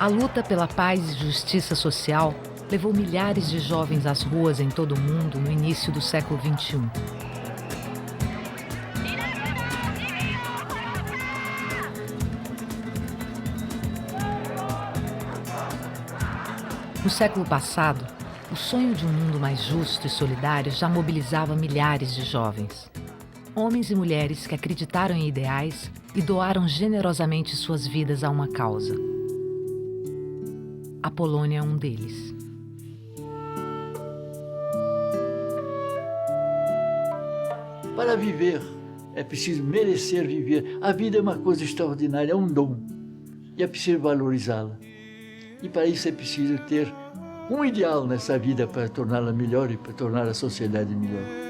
A luta pela paz e justiça social levou milhares de jovens às ruas em todo o mundo no início do século XXI. No século passado, o sonho de um mundo mais justo e solidário já mobilizava milhares de jovens. Homens e mulheres que acreditaram em ideais e doaram generosamente suas vidas a uma causa. A Polônia é um deles. Para viver, é preciso merecer viver. A vida é uma coisa extraordinária, é um dom. E é preciso valorizá-la. E para isso é preciso ter um ideal nessa vida para torná-la melhor e para tornar a sociedade melhor.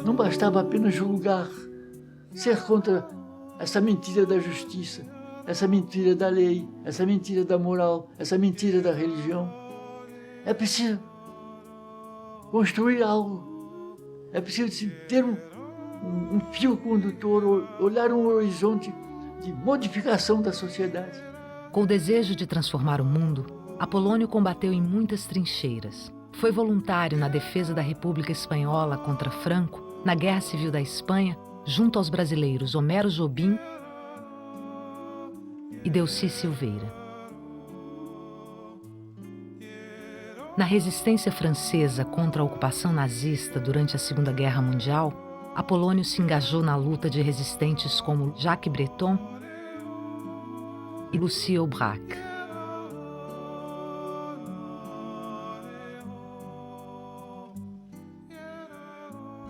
Não bastava apenas julgar, ser contra essa mentira da justiça, essa mentira da lei, essa mentira da moral, essa mentira da religião. É preciso construir algo. É preciso ter um fio condutor, olhar um horizonte de modificação da sociedade. Com o desejo de transformar o mundo, Apolônio combateu em muitas trincheiras. Foi voluntário na defesa da República Espanhola contra Franco, na Guerra Civil da Espanha, junto aos brasileiros Homero Jobim e Delcy Silveira. Na resistência francesa contra a ocupação nazista durante a Segunda Guerra Mundial, Apolônio se engajou na luta de resistentes como Jacques Breton e Lucie Aubrac.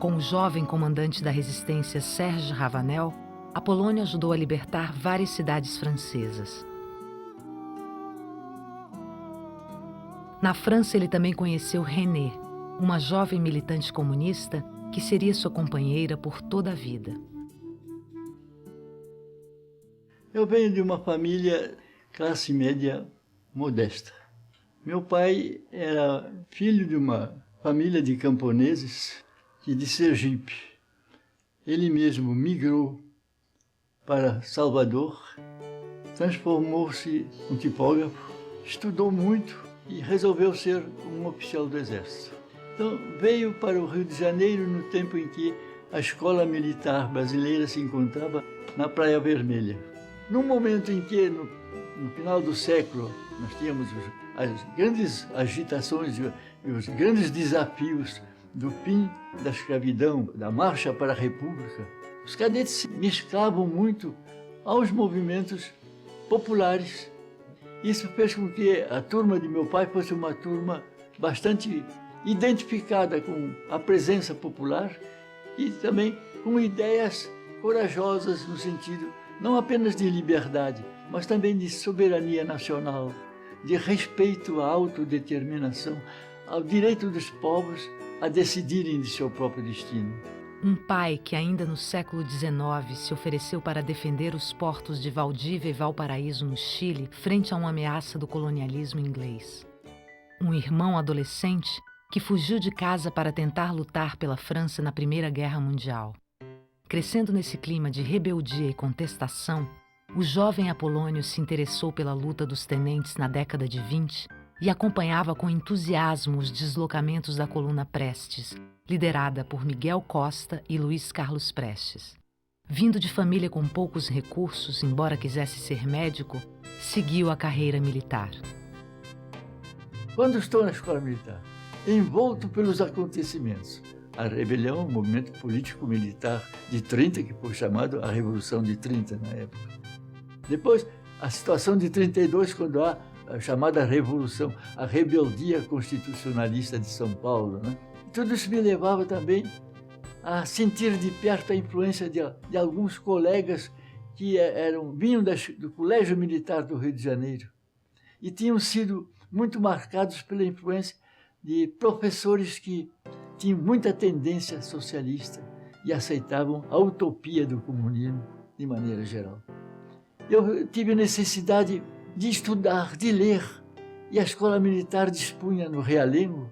Com o jovem comandante da resistência Serge Ravanel, Apolônio ajudou a libertar várias cidades francesas. Na França, ele também conheceu Renée, uma jovem militante comunista que seria sua companheira por toda a vida. Eu venho de uma família classe média modesta. Meu pai era filho de uma família de camponeses de Sergipe. Ele mesmo migrou para Salvador, transformou-se em tipógrafo, estudou muito e resolveu ser um oficial do Exército. Então veio para o Rio de Janeiro no tempo em que a escola militar brasileira se encontrava na Praia Vermelha. Num momento em que, no final do século, nós tínhamos as grandes agitações e os grandes desafios do fim da escravidão, da marcha para a República, os cadetes se mesclavam muito aos movimentos populares. Isso fez com que a turma de meu pai fosse uma turma bastante identificada com a presença popular e também com ideias corajosas no sentido não apenas de liberdade, mas também de soberania nacional, de respeito à autodeterminação, ao direito dos povos a decidirem de seu próprio destino. Um pai que ainda no século XIX se ofereceu para defender os portos de Valdívia e Valparaíso no Chile frente a uma ameaça do colonialismo inglês. Um irmão adolescente que fugiu de casa para tentar lutar pela França na Primeira Guerra Mundial. Crescendo nesse clima de rebeldia e contestação, o jovem Apolônio se interessou pela luta dos tenentes na década de 20 e acompanhava com entusiasmo os deslocamentos da coluna Prestes, liderada por Miguel Costa e Luiz Carlos Prestes. Vindo de família com poucos recursos, embora quisesse ser médico, seguiu a carreira militar. Quando estou na escola militar, envolto pelos acontecimentos, a rebelião, o movimento político-militar de 30, que foi chamado a Revolução de 30 na época. Depois, a situação de 32, quando há a chamada Revolução, a rebeldia constitucionalista de São Paulo, né? Tudo isso me levava também a sentir de perto a influência de alguns colegas que vinham do Colégio Militar do Rio de Janeiro e tinham sido muito marcados pela influência de professores que tinham muita tendência socialista e aceitavam a utopia do comunismo de maneira geral. Eu tive necessidade de estudar, de ler. E a escola militar dispunha no Realengo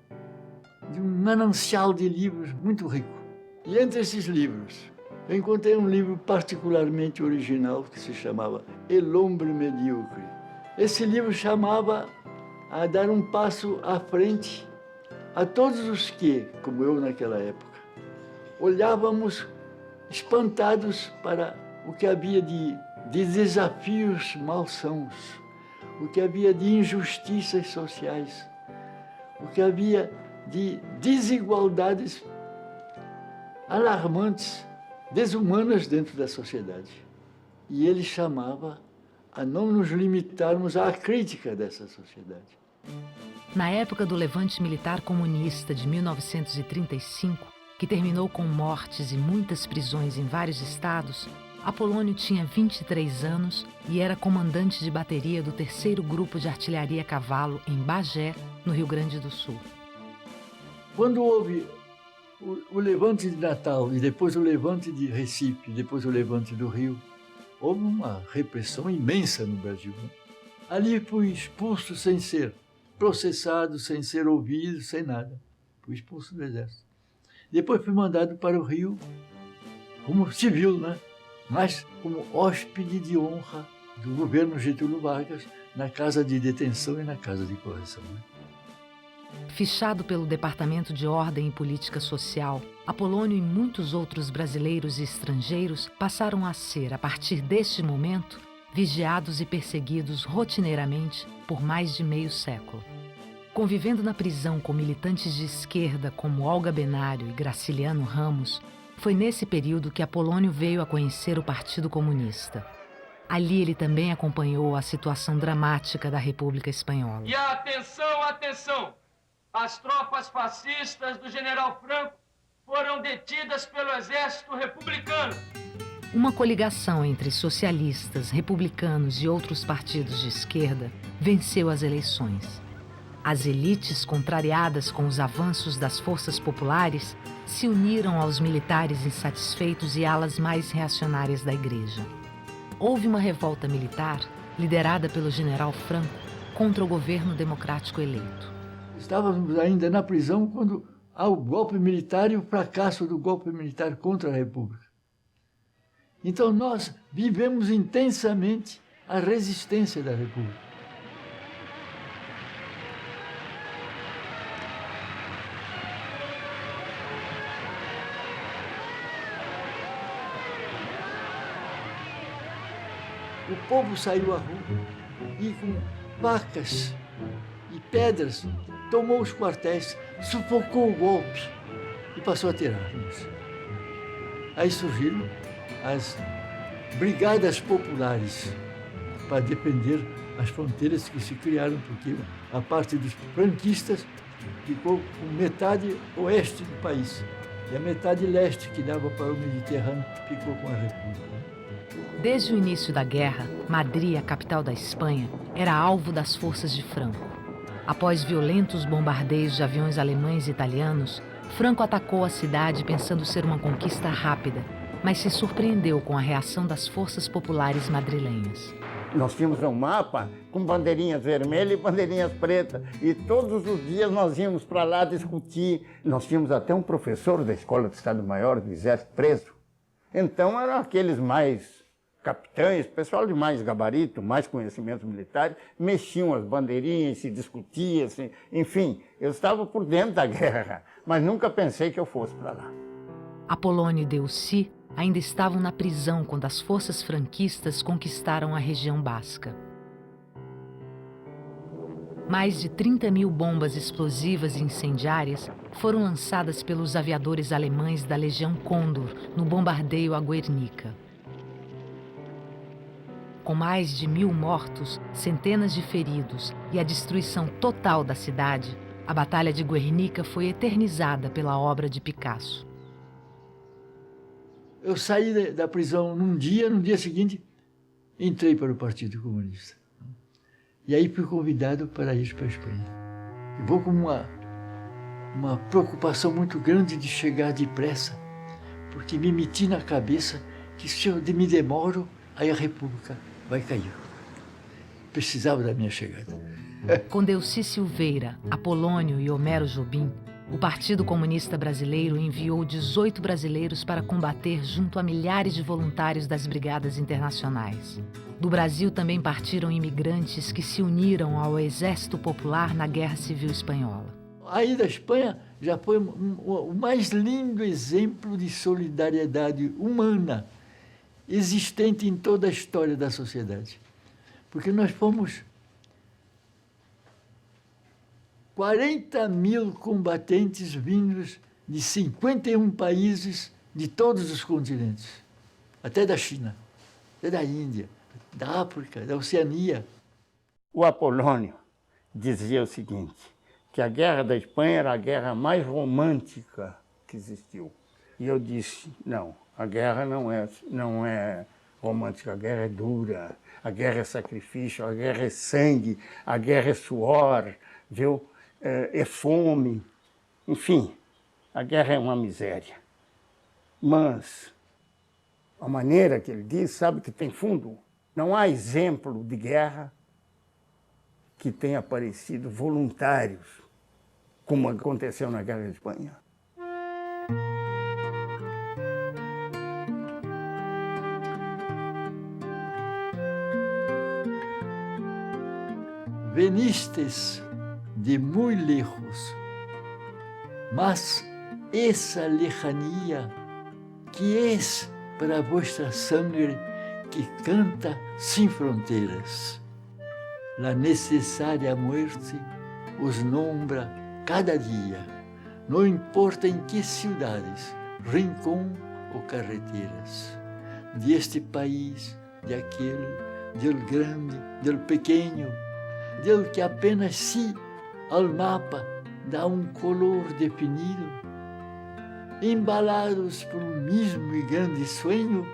de um manancial de livros muito rico. E entre esses livros, eu encontrei um livro particularmente original que se chamava El Hombre Medíocre. Esse livro chamava a dar um passo à frente a todos os que, como eu naquela época, olhávamos espantados para o que havia de desafios malsãos, o que havia de injustiças sociais, o que havia de desigualdades alarmantes, desumanas dentro da sociedade. E ele chamava a não nos limitarmos à crítica dessa sociedade. Na época do levante militar comunista de 1935, que terminou com mortes e muitas prisões em vários estados, Apolônio tinha 23 anos e era comandante de bateria do 3º Grupo de Artilharia a Cavalo em Bagé, no Rio Grande do Sul. Quando houve o levante de Natal e depois o levante de Recife, depois o levante do Rio, houve uma repressão imensa no Brasil. Né? Ali fui expulso sem ser processado, sem ser ouvido, sem nada. Fui expulso do Exército. Depois fui mandado para o Rio como civil, né? Mas como hóspede de honra do governo Getúlio Vargas na casa de detenção e na casa de correção. Né? Fichado pelo Departamento de Ordem e Política Social, Apolônio e muitos outros brasileiros e estrangeiros passaram a ser, a partir deste momento, vigiados e perseguidos rotineiramente por mais de meio século. Convivendo na prisão com militantes de esquerda como Olga Benário e Graciliano Ramos, foi nesse período que Apolônio veio a conhecer o Partido Comunista. Ali ele também acompanhou a situação dramática da República Espanhola. E atenção, atenção! As tropas fascistas do general Franco foram detidas pelo exército republicano. Uma coligação entre socialistas, republicanos e outros partidos de esquerda venceu as eleições. As elites, contrariadas com os avanços das forças populares, se uniram aos militares insatisfeitos e alas mais reacionárias da Igreja. Houve uma revolta militar, liderada pelo general Franco, contra o governo democrático eleito. Estávamos ainda na prisão quando há o golpe militar e o fracasso do golpe militar contra a República. Então nós vivemos intensamente a resistência da República. O povo saiu à rua e com facas e pedras tomou os quartéis, sufocou o golpe e passou a ter armas. Aí surgiram as brigadas populares para defender as fronteiras que se criaram, porque a parte dos franquistas ficou com metade oeste do país e a metade leste, que dava para o Mediterrâneo, ficou com a República. Desde o início da guerra, Madrid, a capital da Espanha, era alvo das forças de Franco. Após violentos bombardeios de aviões alemães e italianos, Franco atacou a cidade pensando ser uma conquista rápida, mas se surpreendeu com a reação das forças populares madrilenhas. Nós tínhamos um mapa com bandeirinhas vermelhas e bandeirinhas pretas, e todos os dias nós íamos para lá discutir. Nós tínhamos até um professor da Escola de Estado-Maior do Exército preso. Então eram aqueles mais capitães, pessoal de mais gabarito, mais conhecimentos militares, mexiam as bandeirinhas, se discutia, enfim, eu estava por dentro da guerra, mas nunca pensei que eu fosse para lá. Apolônio e Deussi ainda estavam na prisão quando as forças franquistas conquistaram a região basca. Mais de 30.000 bombas explosivas e incendiárias foram lançadas pelos aviadores alemães da Legião Condor no bombardeio a Guernica. Com mais de 1.000 mortos, centenas de feridos e a destruição total da cidade, a Batalha de Guernica foi eternizada pela obra de Picasso. Eu saí da prisão num dia, no dia seguinte, entrei para o Partido Comunista. E aí fui convidado para ir para a Espanha. E vou com uma preocupação muito grande de chegar depressa, porque me meti na cabeça que se eu me demoro, aí a República vai cair. precisava da minha chegada. Com Delcy Silveira, Apolônio e Homero Jobim, o Partido Comunista Brasileiro enviou 18 brasileiros para combater junto a milhares de voluntários das brigadas internacionais. Do Brasil também partiram imigrantes que se uniram ao Exército Popular na Guerra Civil Espanhola. Aí da Espanha já foi o mais lindo exemplo de solidariedade humana existente em toda a história da sociedade. Porque nós fomos 40.000 combatentes vindos de 51 países de todos os continentes, até da China, até da Índia, da África, da Oceania. O Apolônio dizia o seguinte, que a Guerra da Espanha era a guerra mais romântica que existiu. E eu disse, não, a guerra não é romântica, a guerra é dura, a guerra é sacrifício, a guerra é sangue, a guerra é suor, viu? É fome, enfim, a guerra é uma miséria. Mas a maneira que ele diz, sabe que tem fundo? Não há exemplo de guerra que tenha aparecido voluntários, como aconteceu na Guerra da Espanha. Venistes de muito lejos, mas essa lejania que és para vossa sangre que canta sem fronteiras. La necessária muerte os nombra cada dia, não importa em que cidades, rincão ou carreteras, deste país, de aquele, del grande, del pequeno, del que apenas si ao mapa dá color definido, embalados por mesmo e grande sonho,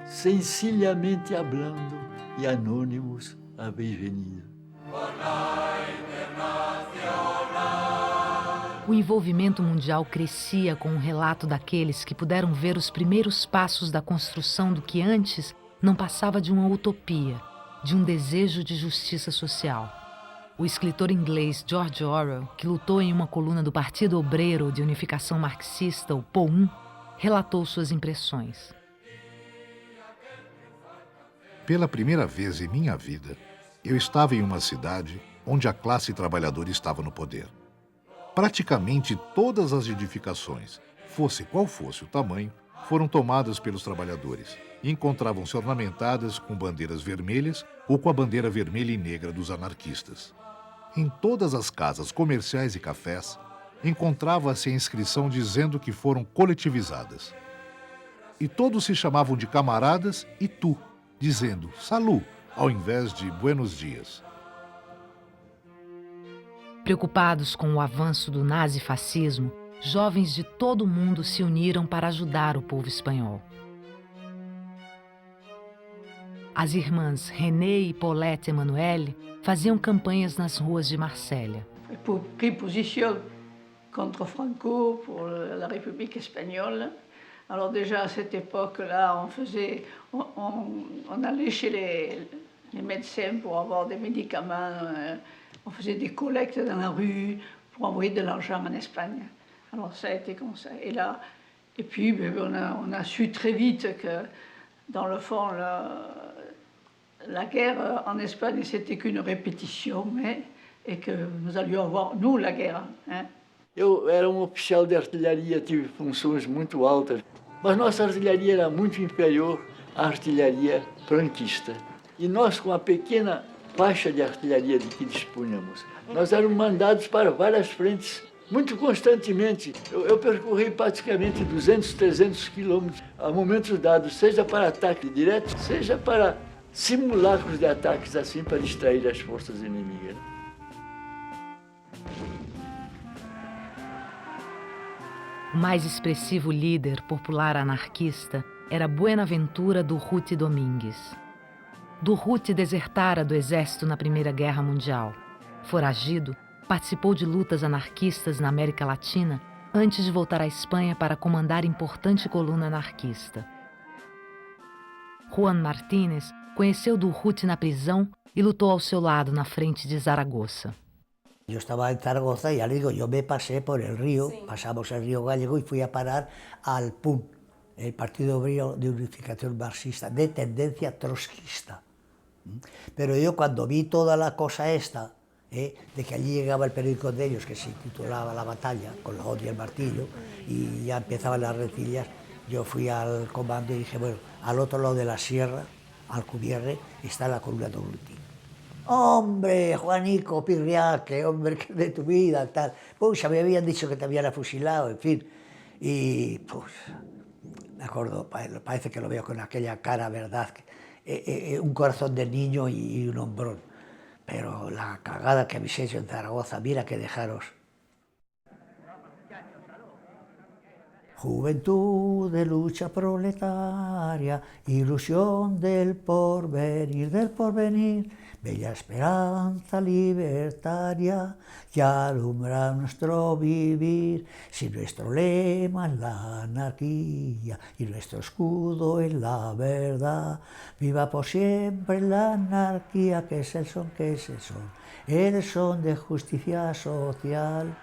sencillamente hablando e anônimos habéis venido. O envolvimento mundial crescia com o relato daqueles que puderam ver os primeiros passos da construção do que antes não passava de uma utopia, de um desejo de justiça social. O escritor inglês George Orwell, que lutou em uma coluna do Partido Obreiro de Unificação Marxista, o POUM, relatou suas impressões. Pela primeira vez em minha vida, eu estava em uma cidade onde a classe trabalhadora estava no poder. Praticamente todas as edificações, fosse qual fosse o tamanho, foram tomadas pelos trabalhadores e encontravam-se ornamentadas com bandeiras vermelhas ou com a bandeira vermelha e negra dos anarquistas. Em todas as casas comerciais e cafés, encontrava-se a inscrição dizendo que foram coletivizadas. E todos se chamavam de camaradas e tu, dizendo salut, ao invés de buenos dias. Preocupados com o avanço do nazifascismo, jovens de todo o mundo se uniram para ajudar o povo espanhol. As irmãs René e Paulette Emmanuelle faziam campanhas nas ruas de Marsella. Pour pris position contre Franco, pour la République espagnole. Alors déjà à cette époque-là, on allait chez les médecins pour avoir des médicaments, on faisait des collectes dans la rue pour envoyer de l'argent en Espagne. Alors ça a été comme ça. Et puis on a su très vite que dans le fond, la guerre en Espagne, c'était qu'une répétition, et que nous allions avoir, nous, la guerre. Hein. Eu era oficial de artilharia, tive funções muito altas, mas nossa artilharia era muito inferior à artilharia franquista. E nós, com a pequena faixa de artilharia de que dispunhamos, nós éramos mandados para várias frentes, muito constantemente. Eu percorri praticamente 200, 300 quilômetros a momentos dados, seja para ataque direto, seja para simulacros de ataques assim, para distrair as forças inimigas. O mais expressivo líder popular anarquista era Buenaventura Durruti Domingues. Durruti desertara do exército na Primeira Guerra Mundial. Foragido, participou de lutas anarquistas na América Latina antes de voltar à Espanha para comandar importante coluna anarquista. Juan Martínez conheceu Durruti na prisão e lutou ao seu lado na frente de Zaragoza. Yo estaba en Zaragoza y ya le digo, yo me pasé por el río, pasamos el río Gallego y fui a parar al PUN, el Partido Obrero de Unificación Marxista, de tendencia trotskista. Pero yo cuando vi toda la cosa esta, de que allí llegaba el periódico de ellos, que se titulaba La Batalla, con la hoz y el martillo, y ya empezaban las rencillas, yo fui al comando y dije, bueno, al otro lado de la sierra, Alcubierre, está la columna de Urruti. Hombre, Juanico, Pirriaque, hombre, que de tu vida, tal. Pues ya me habían dicho que te habían fusilado, en fin. Y pues, me acuerdo, parece que lo veo con aquella cara, ¿verdad? Un corazón de niño y un hombrón. Pero la cagada que habéis hecho en Zaragoza, mira que dejaros. Juventud de lucha proletaria, ilusión del porvenir, bella esperanza libertaria que alumbra nuestro vivir. Si nuestro lema es la anarquía y nuestro escudo es la verdad, viva por siempre la anarquía, que es el son, el son de justicia social.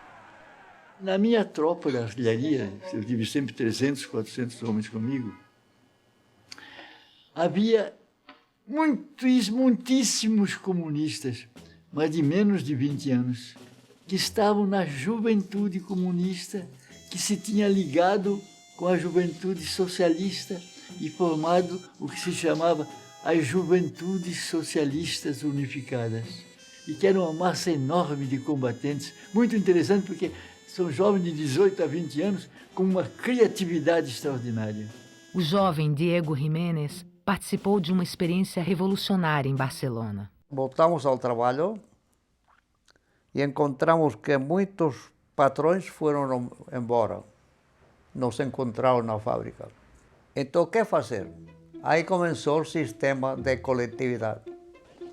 Na minha tropa de artilharia, eu tive sempre 300, 400 homens comigo, havia muitíssimos comunistas, mas de menos de 20 anos, que estavam na juventude comunista, que se tinha ligado com a juventude socialista e formado o que se chamava as Juventudes Socialistas Unificadas, e que era uma massa enorme de combatentes, muito interessante porque são jovens de 18 a 20 anos com uma criatividade extraordinária. O jovem Diego Jiménez participou de uma experiência revolucionária em Barcelona. Voltamos ao trabalho e encontramos que muitos patrões foram embora. Nos encontraram na fábrica. Então, o que fazer? Aí começou o sistema de coletividade,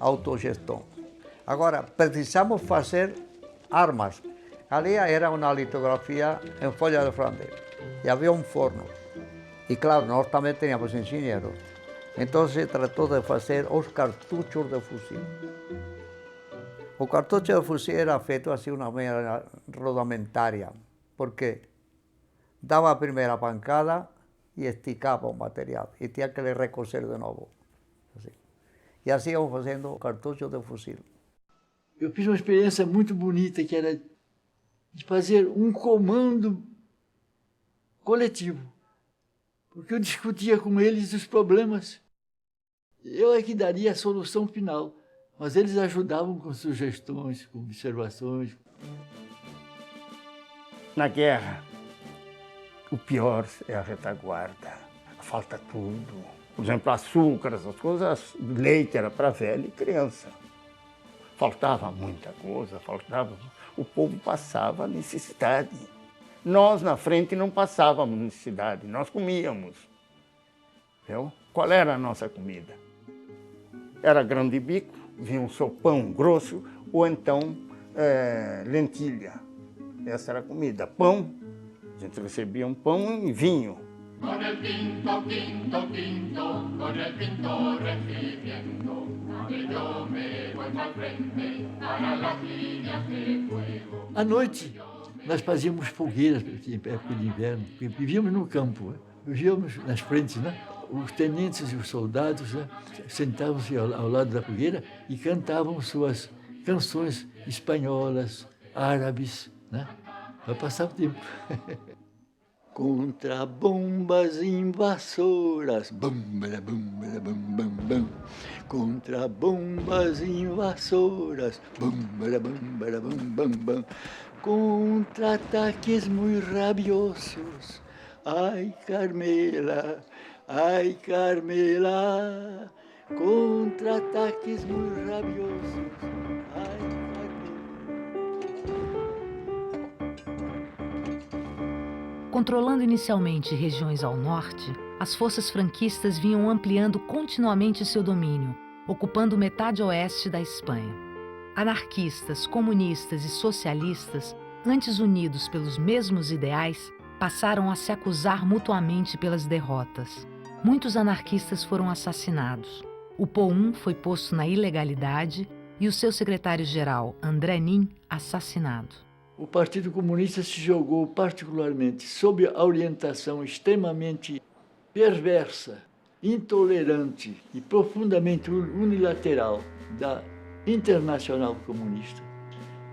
autogestão. Agora, precisamos fazer armas. Ali era uma litografia em folha de Flandres e havia um forno. E claro, nós também tínhamos engenheiros. Então se tratou de fazer os cartuchos de fuzil. O cartucho de fuzil era feito assim de uma maneira rodamentária, porque dava a primeira pancada e esticava o material e tinha que recoser de novo. Assim. E assim íamos fazendo cartuchos de fuzil. Eu fiz uma experiência muito bonita, que era de fazer um comando coletivo, porque eu discutia com eles os problemas. Eu é que daria a solução final, mas eles ajudavam com sugestões, com observações. Na guerra, o pior é a retaguarda, falta tudo. Por exemplo, açúcar, essas coisas, leite era para velho e criança. Faltava muita coisa, faltava... O povo passava necessidade. Nós, na frente, não passávamos necessidade, nós comíamos. Viu? Qual era a nossa comida? Era grão de bico, vinha um sopão grosso, ou então lentilha. Essa era a comida. Pão, a gente recebia um pão e vinho. Con el quinto, quinto, quinto, con el quinto recibiendo, que yo me voy al frente para las líneas de fuego. À noite, nós fazíamos fogueiras, em época de inverno, porque vivíamos no campo, vivíamos nas frentes, né? Os tenentes e os soldados, né, sentavam-se ao lado da fogueira e cantavam suas canções espanholas, árabes, né? Para passar o tempo. Contra bombas invasoras, bum, bum, bum, bum, bum. Contra bombas invasoras, bum, bum, bum, bum. Contra ataques muito rabiosos, ai Carmela, contra ataques muito rabiosos, ai Carmela. Controlando inicialmente regiões ao norte, as forças franquistas vinham ampliando continuamente seu domínio, ocupando metade oeste da Espanha. Anarquistas, comunistas e socialistas, antes unidos pelos mesmos ideais, passaram a se acusar mutuamente pelas derrotas. Muitos anarquistas foram assassinados. O POUM foi posto na ilegalidade e o seu secretário-geral, André Nin, assassinado. O Partido Comunista se jogou particularmente sob a orientação extremamente perversa, intolerante e profundamente unilateral da Internacional Comunista,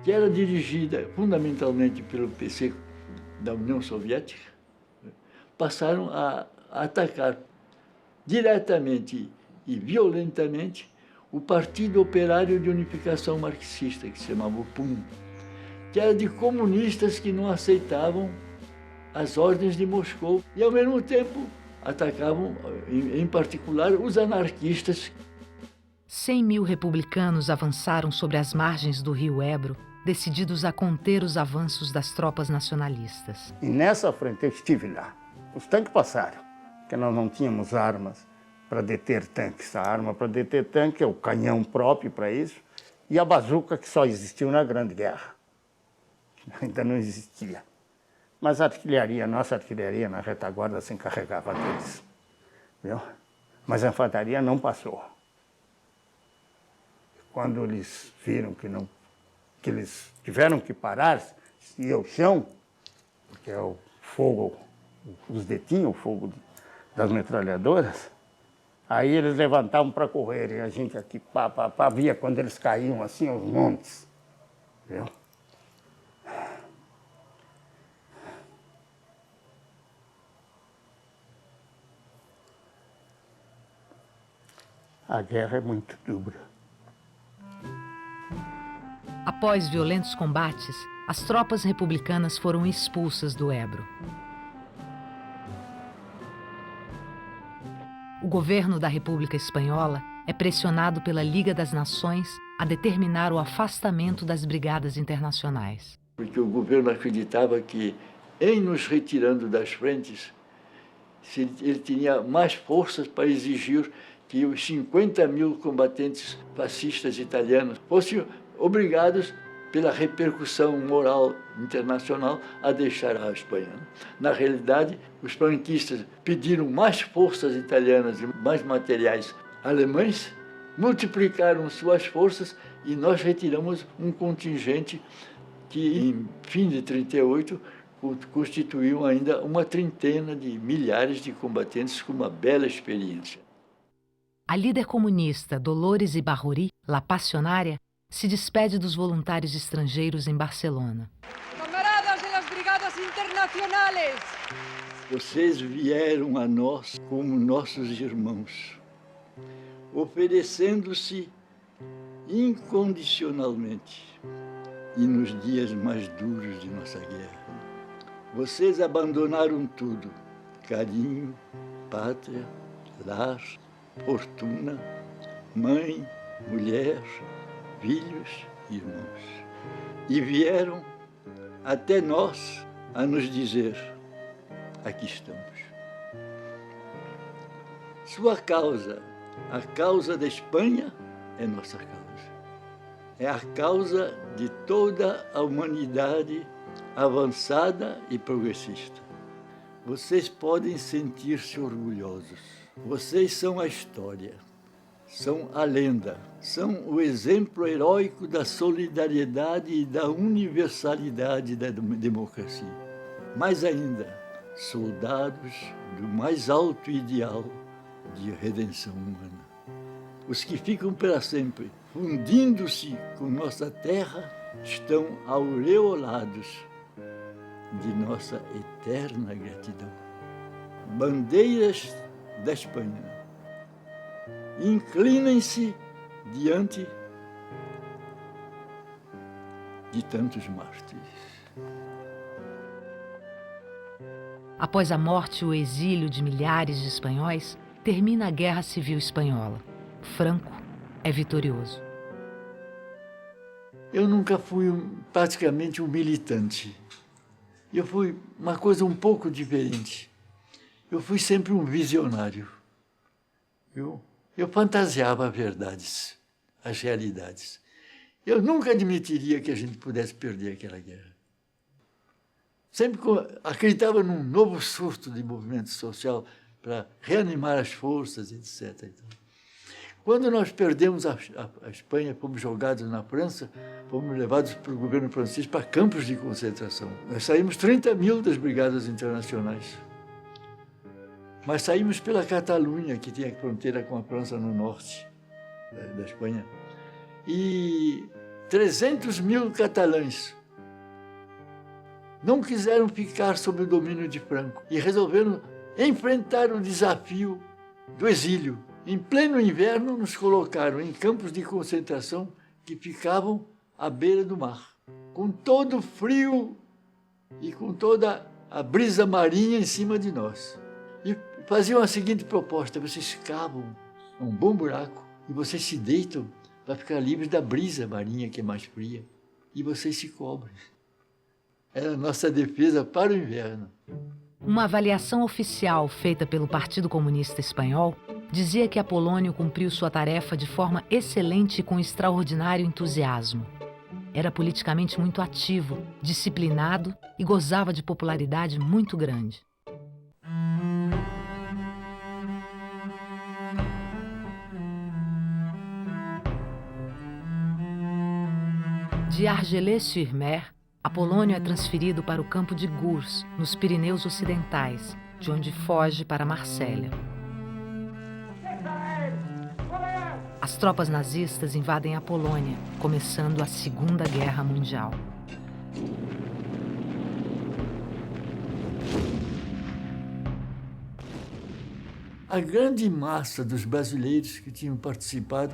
que era dirigida fundamentalmente pelo PC da União Soviética, passaram a atacar diretamente e violentamente o Partido Operário de Unificação Marxista, que se chamava o PUM, que era de comunistas que não aceitavam as ordens de Moscou e, ao mesmo tempo, atacavam, em particular, os anarquistas. 100 mil republicanos avançaram sobre as margens do rio Ebro, decididos a conter os avanços das tropas nacionalistas. E nessa frente eu estive lá. Os tanques passaram, porque nós não tínhamos armas para deter tanques. A arma para deter tanque é o canhão próprio para isso e a bazuca que só existiu na Grande Guerra. Ainda não existia. Mas a artilharia, nossa artilharia na retaguarda se encarregava deles. Viu? Mas a infantaria não passou. Quando eles viram que eles tiveram que parar, e o chão, porque é o fogo, os detinham o fogo das metralhadoras, aí eles levantavam para correr, e a gente aqui, via quando eles caíam assim aos montes. Viu? A guerra é muito dura. Após violentos combates, as tropas republicanas foram expulsas do Ebro. O governo da República Espanhola é pressionado pela Liga das Nações a determinar o afastamento das brigadas internacionais. Porque o governo acreditava que, em nos retirando das frentes, ele tinha mais forças para exigir que os 50 mil combatentes fascistas italianos fossem obrigados, pela repercussão moral internacional, a deixar a Espanha. Na realidade, os franquistas pediram mais forças italianas e mais materiais alemães, multiplicaram suas forças e nós retiramos um contingente que, em fim de 1938, constituiu ainda uma trintena de milhares de combatentes com uma bela experiência. A líder comunista Dolores Ibárruri, La Passionária, se despede dos voluntários estrangeiros em Barcelona. Camaradas das brigadas internacionais! Vocês vieram a nós como nossos irmãos, oferecendo-se incondicionalmente e nos dias mais duros de nossa guerra. Vocês abandonaram tudo: carinho, pátria, lar, fortuna, mãe, mulher, filhos e irmãos. E vieram até nós a nos dizer: aqui estamos. Sua causa, a causa da Espanha, é nossa causa. É a causa de toda a humanidade avançada e progressista. Vocês podem sentir-se orgulhosos. Vocês são a história, são a lenda, são o exemplo heróico da solidariedade e da universalidade da democracia. Mais ainda, soldados do mais alto ideal de redenção humana. Os que ficam para sempre fundindo-se com nossa terra estão aureolados de nossa eterna gratidão. Bandeiras da Espanha, inclinem-se diante de tantos mártires. Após a morte e o exílio de milhares de espanhóis, termina a Guerra Civil Espanhola. Franco é vitorioso. Eu nunca fui praticamente um militante. Eu fui uma coisa um pouco diferente. Eu fui sempre um visionário. Eu fantasiava verdades, as realidades. Eu nunca admitiria que a gente pudesse perder aquela guerra. Sempre acreditava num novo surto de movimento social para reanimar as forças, etc. Quando nós perdemos a Espanha, fomos jogados na França, fomos levados pelo governo francês para campos de concentração. Nós saímos 30 mil das brigadas internacionais. Mas saímos pela Catalunha, que tinha fronteira com a França no norte da Espanha. E 300 mil catalães não quiseram ficar sob o domínio de Franco e resolveram enfrentar o desafio do exílio. Em pleno inverno, nos colocaram em campos de concentração que ficavam à beira do mar, com todo o frio e com toda a brisa marinha em cima de nós. E faziam a seguinte proposta: vocês cavam um bom buraco e vocês se deitam para ficar livres da brisa marinha, que é mais fria, e vocês se cobrem. Era a nossa defesa para o inverno. Uma avaliação oficial feita pelo Partido Comunista Espanhol dizia que Apolônio cumpriu sua tarefa de forma excelente e com extraordinário entusiasmo. Era politicamente muito ativo, disciplinado e gozava de popularidade muito grande. De Argelès-sur-Mer, Apolônio é transferido para o campo de Gurs, nos Pirineus Ocidentais, de onde foge para Marsella. As tropas nazistas invadem a Polônia, começando a Segunda Guerra Mundial. A grande massa dos brasileiros que tinham participado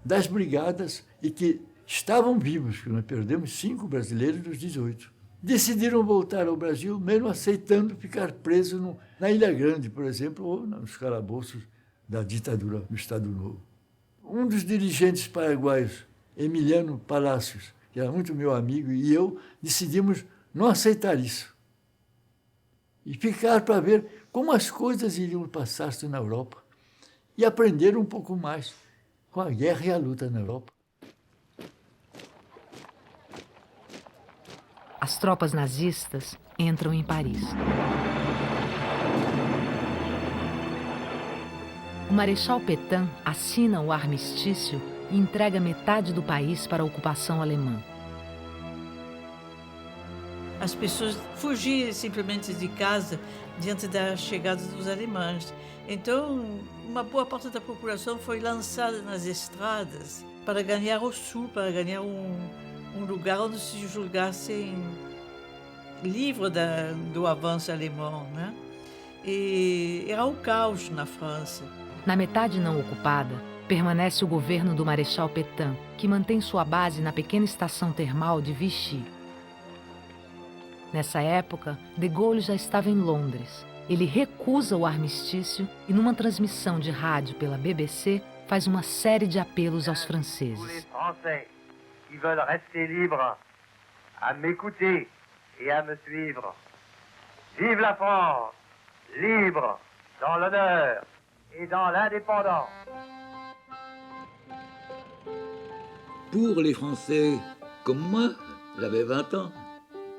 das brigadas e que estavam vivos, que nós perdemos 5 brasileiros dos 18. Decidiram voltar ao Brasil, mesmo aceitando ficar presos na Ilha Grande, por exemplo, ou nos calabouços da ditadura do Estado Novo. Um dos dirigentes paraguaios, Emiliano Palacios, que era muito meu amigo, e eu decidimos não aceitar isso. E ficar para ver como as coisas iriam passar-se na Europa. E aprender um pouco mais com a guerra e a luta na Europa. As tropas nazistas entram em Paris. O Marechal Pétain assina o armistício e entrega metade do país para a ocupação alemã. As pessoas fugiam simplesmente de casa diante da chegada dos alemães. Então, uma boa parte da população foi lançada nas estradas para ganhar o sul, para ganhar um lugar onde se julgassem livre do avanço alemão, né? E era um caos na França. Na metade não ocupada, permanece o governo do Marechal Pétain, que mantém sua base na pequena estação termal de Vichy. Nessa época, de Gaulle já estava em Londres. Ele recusa o armistício e, numa transmissão de rádio pela BBC, faz uma série de apelos aos franceses. Qui veulent rester libres, à m'écouter et à me suivre. Vive la France, libre, dans l'honneur et dans l'indépendance. Pour les Français, comme moi, j'avais 20 ans,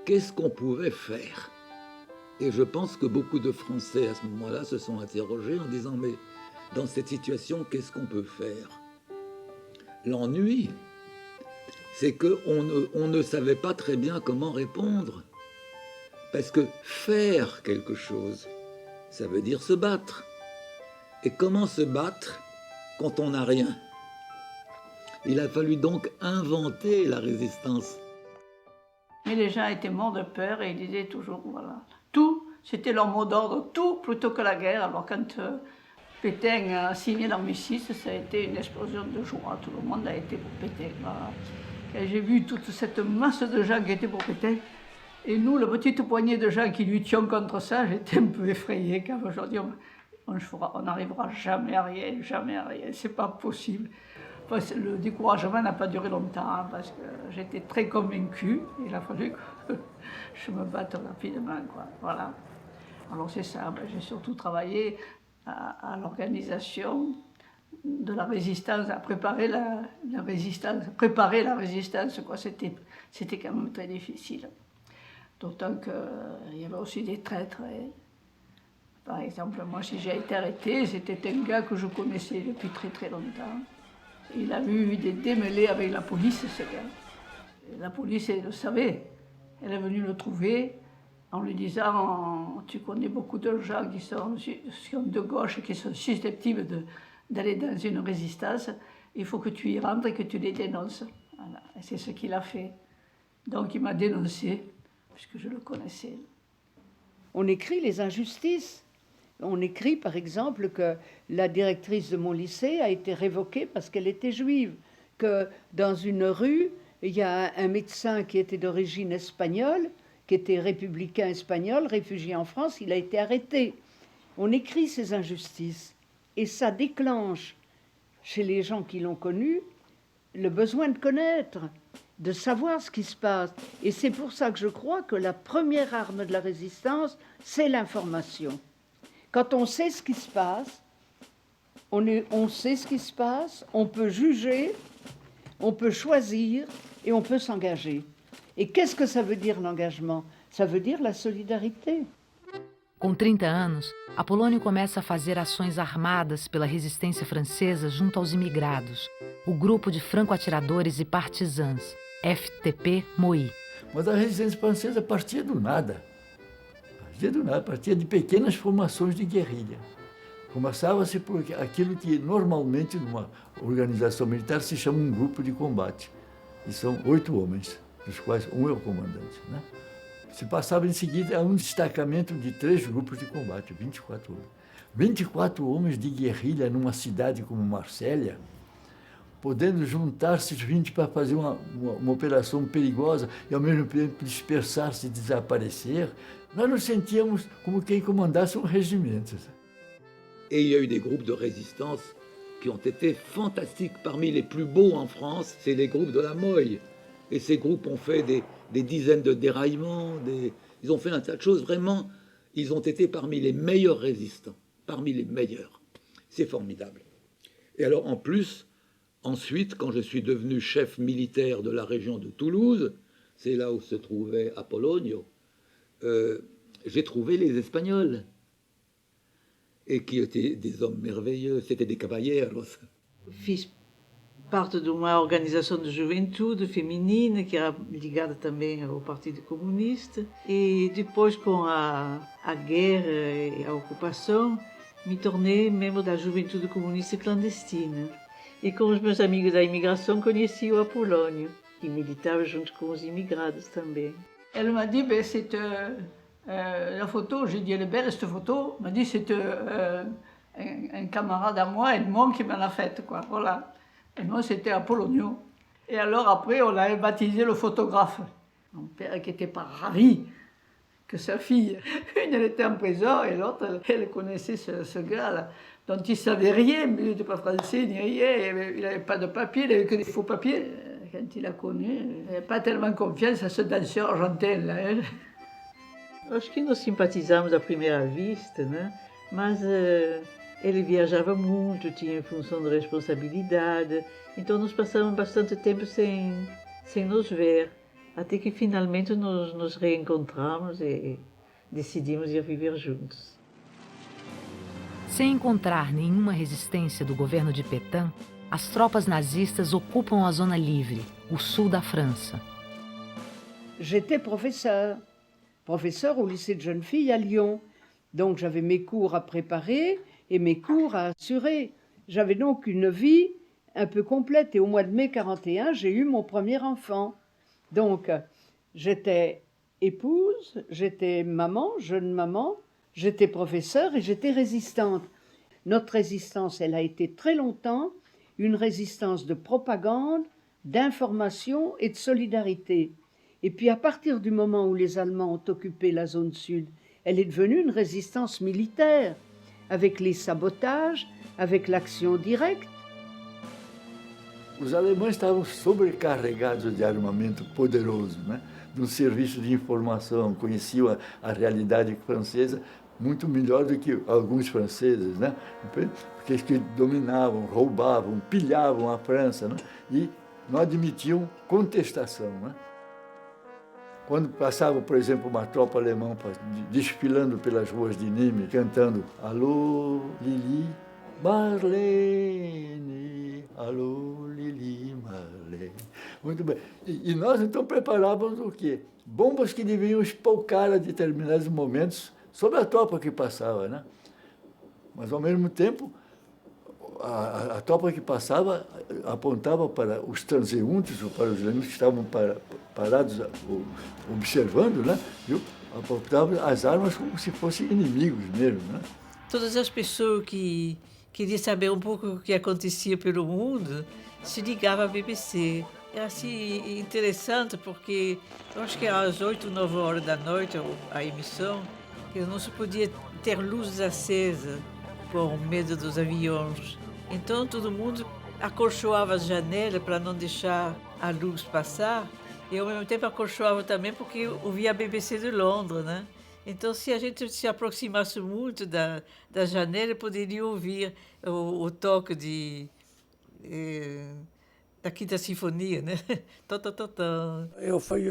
qu'est-ce qu'on pouvait faire? Et je pense que beaucoup de Français à ce moment-là se sont interrogés en disant, mais dans cette situation, qu'est-ce qu'on peut faire? L'ennui, c'est qu'on ne savait pas très bien comment répondre. Parce que faire quelque chose, ça veut dire se battre. Et comment se battre quand on n'a rien? Il a fallu donc inventer la résistance. Mais les gens étaient morts de peur et ils disaient toujours, voilà, tout, c'était leur mot d'ordre, tout plutôt que la guerre. Alors quand Pétain a signé l'armistice, ça a été une explosion de joie. Tout le monde a été pour Pétain. Voilà. Et j'ai vu toute cette masse de gens qui étaient pour Pétain. Et nous, la petite poignée de gens qui luttions contre ça, j'étais un peu effrayée. Car aujourd'hui, on n'arrivera jamais à rien, c'est pas possible. Enfin, le découragement n'a pas duré longtemps, hein, parce que j'étais très convaincue. Il a fallu que je me batte rapidement, quoi. Voilà. Alors c'est ça, j'ai surtout travaillé à l'organisation de la résistance, à préparer la résistance, quoi. C'était quand même très difficile. D'autant qu'il y avait aussi des traîtres. Par exemple, moi, si j'ai été arrêtée, c'était un gars que je connaissais depuis très très longtemps. Il a eu des démêlés avec la police, ce gars. La police, elle le savait. Elle est venue le trouver en lui disant « Tu connais beaucoup de gens qui sont de gauche et qui sont susceptibles d'aller dans une résistance. Il faut que tu y rentres et que tu les dénonces. » Voilà. Et c'est ce qu'il a fait. Donc il m'a dénoncé, puisque je le connaissais. On écrit les injustices. On écrit, par exemple, que la directrice de mon lycée a été révoquée parce qu'elle était juive, que dans une rue, il y a un médecin qui était d'origine espagnole, qui était républicain espagnol, réfugié en France, il a été arrêté. On écrit ces injustices et ça déclenche chez les gens qui l'ont connu le besoin de connaître, de savoir ce qui se passe. Et c'est pour ça que je crois que la première arme de la résistance, c'est l'information. Quand on sait ce qui se passe, on sait ce qui se passe, on peut juger, on peut choisir et on peut s'engager. Et qu'est-ce que ça veut dire l'engagement? Ça veut dire la solidarité. Com 30 anos, Apolônio começa a fazer ações armadas pela resistência francesa junto aos imigrados, o grupo de franco-atiradores e partisans, FTP-MOI. Mas a resistência francesa partia do nada. Partia de pequenas formações de guerrilha. Começava-se por aquilo que normalmente numa organização militar se chama um grupo de combate. E são 8 homens, dos quais um é o comandante, né? Se passava em seguida a um destacamento de 3 grupos de combate, 24 homens. 24 homens de guerrilha numa cidade como Marsella, podendo juntar-se 20 para fazer uma operação perigosa e ao mesmo tempo dispersar-se e desaparecer, nós nos sentíamos como quem comandasse um regimento. Et il y a eu des groupes de résistance qui ont été fantastiques. Parmi les plus beaux en France, c'est les groupes de la Moille. Et ces groupes ont fait des dizaines de déraillements, ils ont fait un tas de choses. Vraiment, ils ont été parmi les meilleurs résistants, parmi les meilleurs. C'est formidable. Et alors, en plus, ensuite, quand je suis devenu chef militaire de la région de Toulouse, c'est là où se trouvait Apolonio, j'ai trouvé les Espagnols, et qui étaient des hommes merveilleux, c'était des caballeros. Fiz parte de uma organização de juventude feminina que era ligada também ao Partido Comunista, e depois, com a guerra e a ocupação, me tornei membro da Juventude Comunista Clandestina. E com os meus amigos da imigração conheci o Apolônio, e militava junto com os imigrados também. Elle m'a dit, ben, c'est la photo, j'ai dit, elle est belle cette photo. Elle m'a dit, c'est un camarade à moi, Edmond, qui me l'a faite, quoi, voilà. Et moi, c'était Apolonio. Et alors, après, on avait baptisé le photographe. Mon père qui n'était pas ravi que sa fille, une, elle était en prison, et l'autre, elle connaissait ce gars-là, dont il ne savait rien, mais il n'était pas français ni rien, il n'avait pas de papier, il n'avait que des faux papiers. Quand il a connu, il n'avait pas tellement confiance à ce danseur argentin, là. Hein. Acho que nós simpatizamos à primeira vista, né? Mas ele viajava muito, tinha função de responsabilidade, então nós passamos bastante tempo sem nos ver, até que finalmente nos reencontramos e decidimos ir viver juntos. Sem encontrar nenhuma resistência do governo de Pétain, as tropas nazistas ocupam a Zona Livre, o sul da França. J'étais professeur au lycée de jeunes filles à Lyon. Donc j'avais mes cours à préparer et mes cours à assurer. J'avais donc une vie un peu complète. Et au mois de mai 1941, j'ai eu mon premier enfant. Donc j'étais épouse, j'étais maman, jeune maman, j'étais professeure et j'étais résistante. Notre résistance, elle a été très longtemps une résistance de propagande, d'information et de solidarité. Et puis à partir du moment où les Allemands ont occupé la zone sud, elle est devenue une résistance militaire, avec les sabotages, avec l'action directe. Os alemães estavam sobrecarregados de armamento poderoso, né? De um serviço de informação, conheciam a realidade francesa muito melhor do que alguns franceses, né? Porque eles que dominavam, roubavam, pilhavam a França, né? E não admitiam contestação, né? Quando passava, por exemplo, uma tropa alemã desfilando pelas ruas de Nimes, cantando Alô, Lili, Marlene, alô, Lili, Marlene. Muito bem. E nós então preparávamos o quê? Bombas que deviam espalcar a determinados momentos sobre a tropa que passava, né? Mas, ao mesmo tempo, a tropa que passava apontava para os transeuntes, ou para os inimigos que estavam parados observando, né? Viu? Apontava as armas como se fossem inimigos mesmo, né? Todas as pessoas que queriam saber um pouco o que acontecia pelo mundo se ligavam à BBC. É assim interessante porque eu acho que às 8, 9 horas da noite, a emissão, eu não se podia ter luzes acesas por medo dos aviões. Então todo mundo acolchoava as janelas para não deixar a luz passar. E ao mesmo tempo acolchoava também porque ouvia a BBC de Londres, né? Então, se a gente se aproximasse muito da janela, poderia ouvir o toque da Quinta Sinfonia, né? Eu fui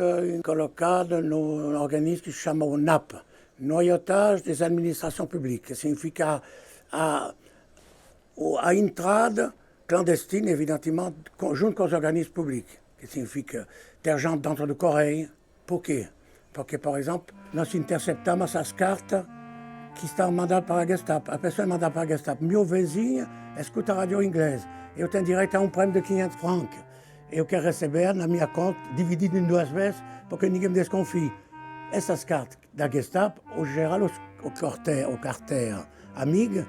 colocado num organismo que se chama o NAP, Noyautage des Administrations Publiques, que significa a entrada clandestina, evidentemente, junto com os organismos públicos, que significa ter gente dentro do correio. Por quê? Porque, por exemplo, nós interceptamos as cartas que estavam mandadas para a Gestapo. A pessoa é mandada para a Gestapo. Meu vizinho escuta a rádio inglesa. Eu tenho direito a um prêmio de 500 francos. Eu quero receber na minha conta, dividido em 2 vezes, porque ninguém me desconfie. Essas cartas da Gestapo, o geral, o carteiro amigo,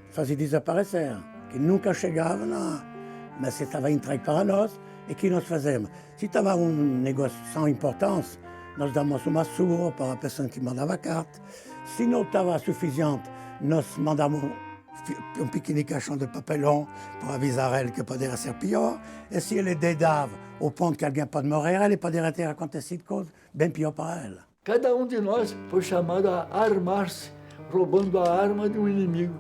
fazia desaparecer. Que nunca chegava, mas estava entregue para nós. E que nós fazemos? Se estava um negócio sem importância, nós damos uma surra para a pessoa que mandava a carta. Se não estava suficiente, nós mandamos um pequeno caixão de papelão para avisar ele que poderia ser pior. E se ele dedava ao ponto que alguém pode morrer, ele poderia ter acontecido coisa bem pior para ela. Cada um de nós foi chamado a armar-se, roubando a arma de um inimigo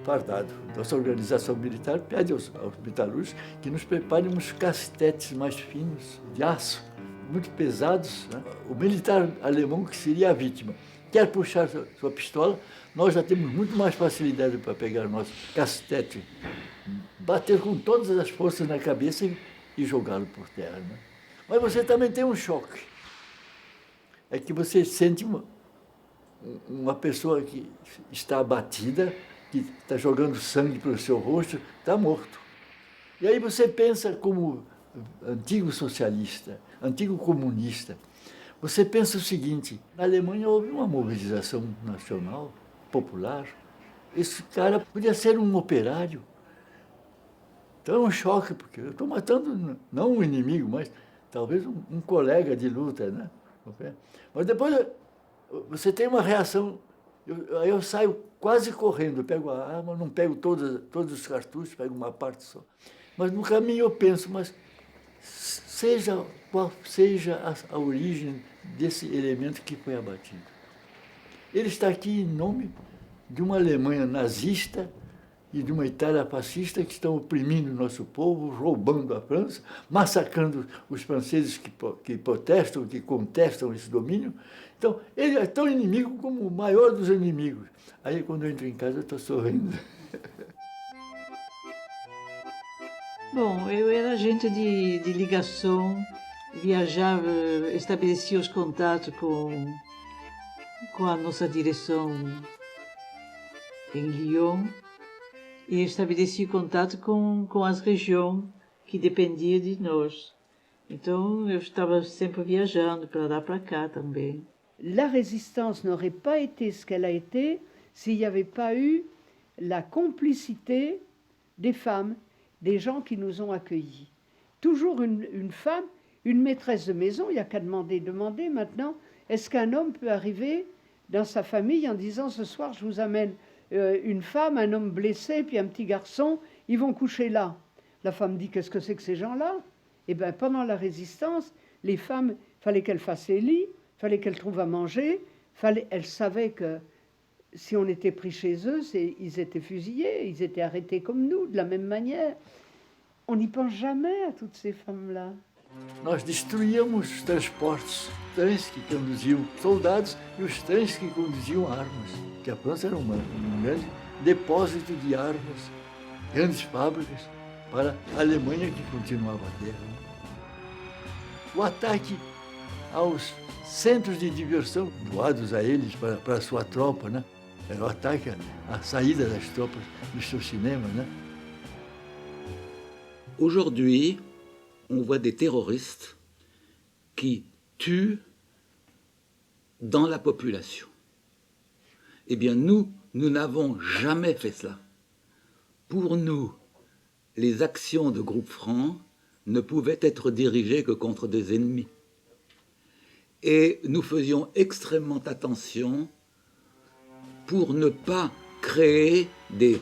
fardado. Nossa organização militar pede aos metalúrgicos que nos preparem uns castetes mais finos, de aço, muito pesados, né? O militar alemão, que seria a vítima, quer puxar sua pistola, nós já temos muito mais facilidade para pegar o nosso castete, bater com todas as forças na cabeça e jogá-lo por terra, né? Mas você também tem um choque. É que você sente uma pessoa que está abatida, que está jogando sangue pelo seu rosto, está morto. E aí você pensa como antigo socialista, antigo comunista, você pensa o seguinte: na Alemanha houve uma mobilização nacional, popular, esse cara podia ser um operário. Então é um choque, porque eu estou matando não um inimigo, mas talvez um colega de luta, né? Mas depois você tem uma reação, aí eu saio quase correndo, eu pego a arma, não pego todos os cartuchos, pego uma parte só. Mas no caminho eu penso, mas qual seja a origem desse elemento que foi abatido. Ele está aqui em nome de uma Alemanha nazista e de uma Itália fascista que estão oprimindo o nosso povo, roubando a França, massacrando os franceses que protestam, que contestam esse domínio. Então, ele é tão inimigo como o maior dos inimigos. Aí, quando eu entro em casa, eu estou sorrindo. Bom, eu era agente de ligação, viajava, estabelecia os contatos com a nossa direção em Lyon e estabelecia contato com as regiões que dependiam de nós. Então, eu estava sempre viajando para lá para cá também. La résistance n'aurait pas été ce qu'elle a été s'il n'y avait pas eu la complicité des femmes, des gens qui nous ont accueillis. Toujours une femme, une maîtresse de maison, il n'y a qu'à demander maintenant, est-ce qu'un homme peut arriver dans sa famille en disant « ce soir je vous amène une femme, un homme blessé, puis un petit garçon, ils vont coucher là ». La femme dit « qu'est-ce que c'est que ces gens-là » Eh bien, pendant la résistance, les femmes, il fallait qu'elles fassent les lits, il fallait qu'elles trouvent à manger, elles savaient que si on était pris chez eux, ils étaient fusillés, ils étaient arrêtés comme nous, de la même manière. On n'y pense jamais à toutes ces femmes-là. Nós destruíamos os transportes trens que conduziam soldados e os trens que conduziam armas, que a França era um grande depósito de armas, grandes fábricas para a Alemanha que continuava a guerra. O ataque aos centros de diversão doados a eles para a sua tropa, né? Era o ataque à saída das tropas do seu cinema, né? Aujourd'hui, on voit des terroristes qui tuent dans la population. Eh bien, nous n'avons jamais fait cela. Pour nous, les actions de Groupe Franc ne pouvaient être dirigées que contre des ennemis. Et nous faisions extrêmement attention pour ne pas créer des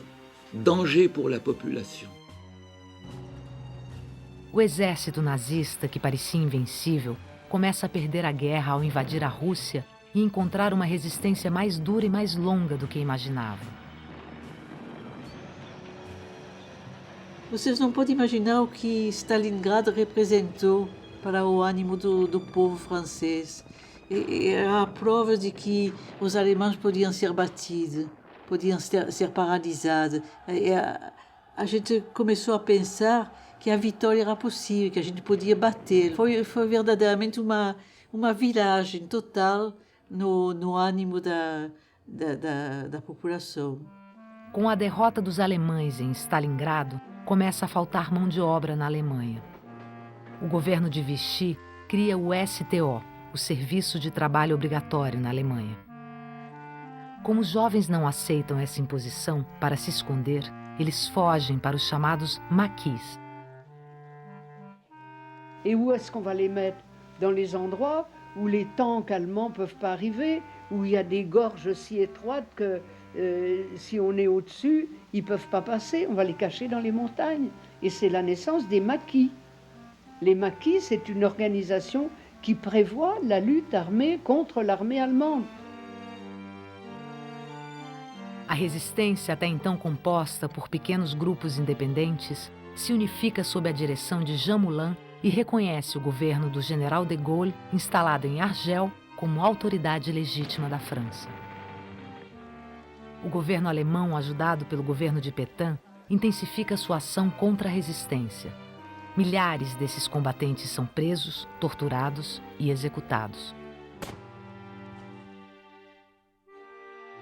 dangers pour la population. O exército nazista, que parecia invencível, começa a perder a guerra ao invadir a Rússia e encontrar uma resistência mais dura e mais longa do que imaginava. Vocês não podem imaginar o que Stalingrado representou para o ânimo do povo francês. Era a prova de que os alemães podiam ser batidos, podiam ser paralisados. A gente começou a pensar que a vitória era possível, que a gente podia bater. Foi verdadeiramente uma viragem total no ânimo da população. Com a derrota dos alemães em Stalingrado, começa a faltar mão de obra na Alemanha. O governo de Vichy cria o STO, o Serviço de Trabalho Obrigatório na Alemanha. Como os jovens não aceitam essa imposição, para se esconder, eles fogem para os chamados maquis. Et où est-ce qu'on va les mettre? Dans les endroits où les tanks allemands ne peuvent pas arriver, où il y a des gorges si étroites que si on est au-dessus, ils ne peuvent pas passer. On va les cacher dans les montagnes. Et c'est la naissance des maquis. Les maquis, c'est une organisation qui prévoit la lutte armée contre l'armée allemande. A resistência, até então composta por pequenos grupos independentes, se unifica sob a direção de Jean Moulin e reconhece o governo do general de Gaulle, instalado em Argel, como autoridade legítima da França. O governo alemão, ajudado pelo governo de Pétain, intensifica sua ação contra a resistência. Milhares desses combatentes são presos, torturados e executados.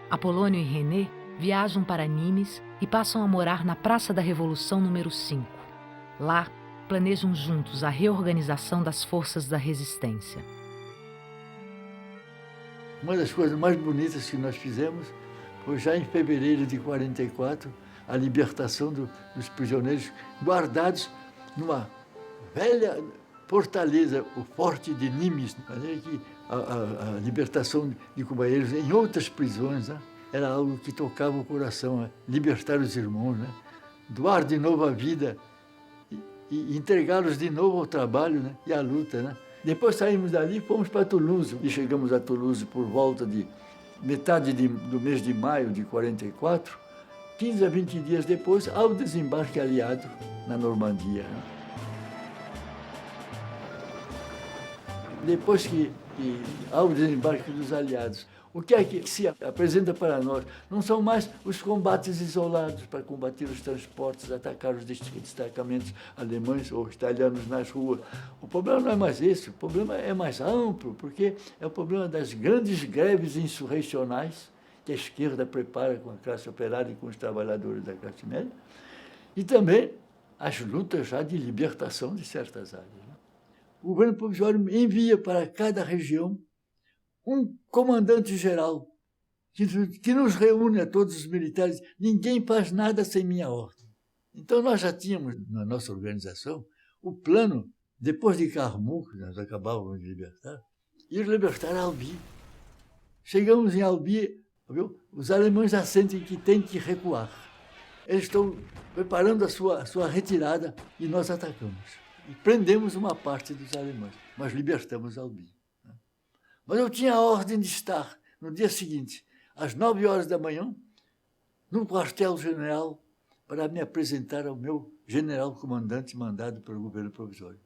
Apolônio e René viajam para Nimes e passam a morar na Praça da Revolução número 5. Lá, planejam juntos a reorganização das forças da resistência. Uma das coisas mais bonitas que nós fizemos foi já em fevereiro de 44, a libertação dos prisioneiros guardados numa velha fortaleza, o Forte de Nimes. A libertação de companheiros em outras prisões, né? Era algo que tocava o coração, né? Libertar os irmãos, né? Doar de novo a vida e entregá-los de novo ao trabalho, né? E à luta, né? Depois saímos dali e fomos para Toulouse. E chegamos a Toulouse por volta de metade do mês de maio de 44, 15 a 20 dias depois, ao desembarque aliado na Normandia. Né? Depois que ao desembarque dos aliados, o que é que se apresenta para nós? Não são mais os combates isolados para combater os transportes, atacar os destacamentos alemães ou italianos nas ruas. O problema não é mais esse, o problema é mais amplo, porque é o problema das grandes greves insurrecionais que a esquerda prepara com a classe operária e com os trabalhadores da classe média, e também as lutas já de libertação de certas áreas. O governo provisório envia para cada região um comandante-geral que nos reúne a todos os militares. Ninguém faz nada sem minha ordem. Então nós já tínhamos na nossa organização o plano, depois de Carmou, que nós acabávamos de libertar, ir libertar Albi. Chegamos em Albi, viu? Os alemães já sentem que tem que recuar. Eles estão preparando a sua retirada e nós atacamos. E prendemos uma parte dos alemães, mas libertamos Albi. Mas eu tinha a ordem de estar, no dia seguinte, às 9 horas da manhã, no quartel-general, para me apresentar ao meu general-comandante mandado pelo governo provisório.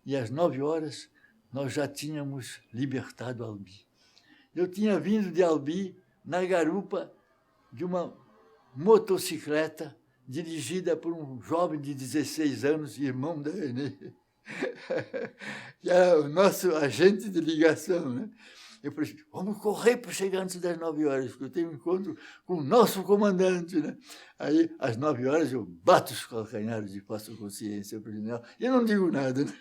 E às 9 horas, nós já tínhamos libertado Albi. Eu tinha vindo de Albi na garupa de uma motocicleta dirigida por um jovem de 16 anos, irmão da René, que era o nosso agente de ligação, né? Eu falei, vamos correr para chegar antes das 9 horas, porque eu tenho um encontro com o nosso comandante, né? Aí, às 9 horas, eu bato os calcanhares e faço consciência para ele. E eu não digo nada, né?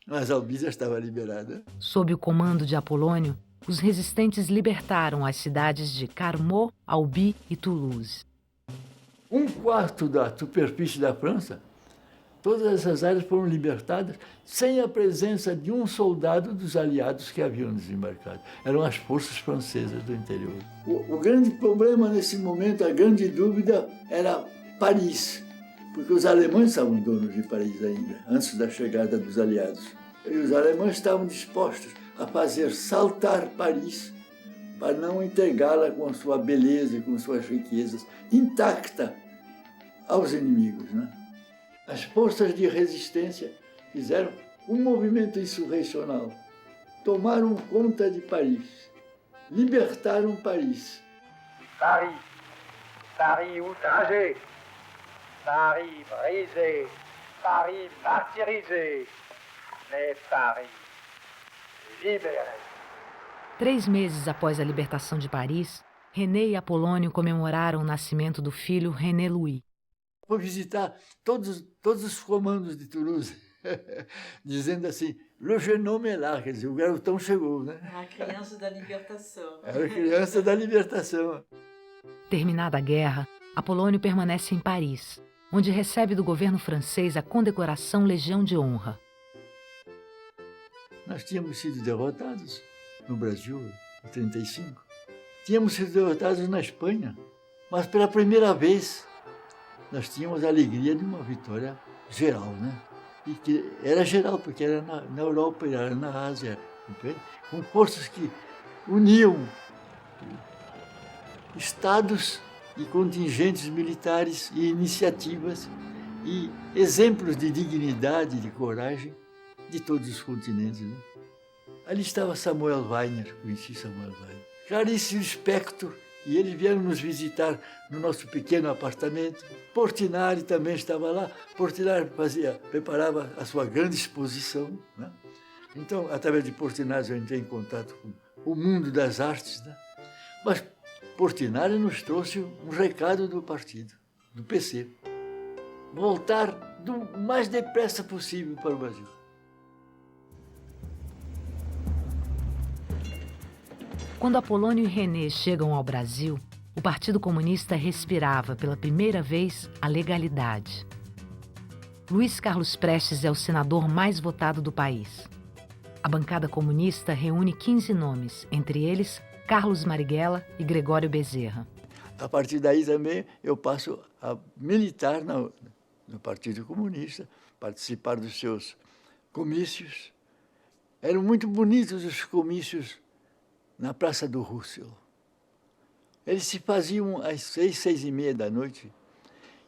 Mas Albi já estava liberada. Sob o comando de Apolônio, os resistentes libertaram as cidades de Carmaux, Albi e Toulouse. 1/4 da superfície da França, todas essas áreas foram libertadas sem a presença de um soldado dos aliados que haviam desembarcado. Eram as forças francesas do interior. O grande problema nesse momento, a grande dúvida, era Paris, porque os alemães estavam donos de Paris ainda, antes da chegada dos aliados. E os alemães estavam dispostos a fazer saltar Paris para não entregá-la com a sua beleza e com suas riquezas intacta aos inimigos, né? As forças de resistência fizeram um movimento insurrecional. Tomaram conta de Paris. Libertaram Paris. Paris. Paris outragé. Paris brisé. Paris martyrisé. Mais Paris libéré. 3 meses após a libertação de Paris, René e Apolônio comemoraram o nascimento do filho René Louis. Vou visitar todos os comandos de Toulouse, dizendo assim, le jeune homme est là, quer dizer, o garotão chegou, né? A criança da libertação. Era a criança da libertação. Terminada a guerra, Apolônio permanece em Paris, onde recebe do governo francês a condecoração Legião de Honra. Nós tínhamos sido derrotados no Brasil, em 1935. Tínhamos sido derrotados na Espanha, mas pela primeira vez nós tínhamos a alegria de uma vitória geral, né? E que era geral, porque era na Europa, era na Ásia, com forças que uniam estados e contingentes militares e iniciativas e exemplos de dignidade e de coragem de todos os continentes, né? Ali estava Samuel Weiner, conheci Samuel Weiner, Clarice Lispector, e eles vieram nos visitar no nosso pequeno apartamento. Portinari também estava lá. Portinari preparava a sua grande exposição, né? Então, através de Portinari, eu entrei em contato com o mundo das artes, né? Mas Portinari nos trouxe um recado do partido, do PC. Voltar do mais depressa possível para o Brasil. Quando Apolônio e René chegam ao Brasil, o Partido Comunista respirava pela primeira vez a legalidade. Luiz Carlos Prestes é o senador mais votado do país. A bancada comunista reúne 15 nomes, entre eles Carlos Marighella e Gregório Bezerra. A partir daí também eu passo a militar no Partido Comunista, participar dos seus comícios. Eram muito bonitos os comícios na Praça do Russell. Eles se faziam às 6, 6h30 da noite,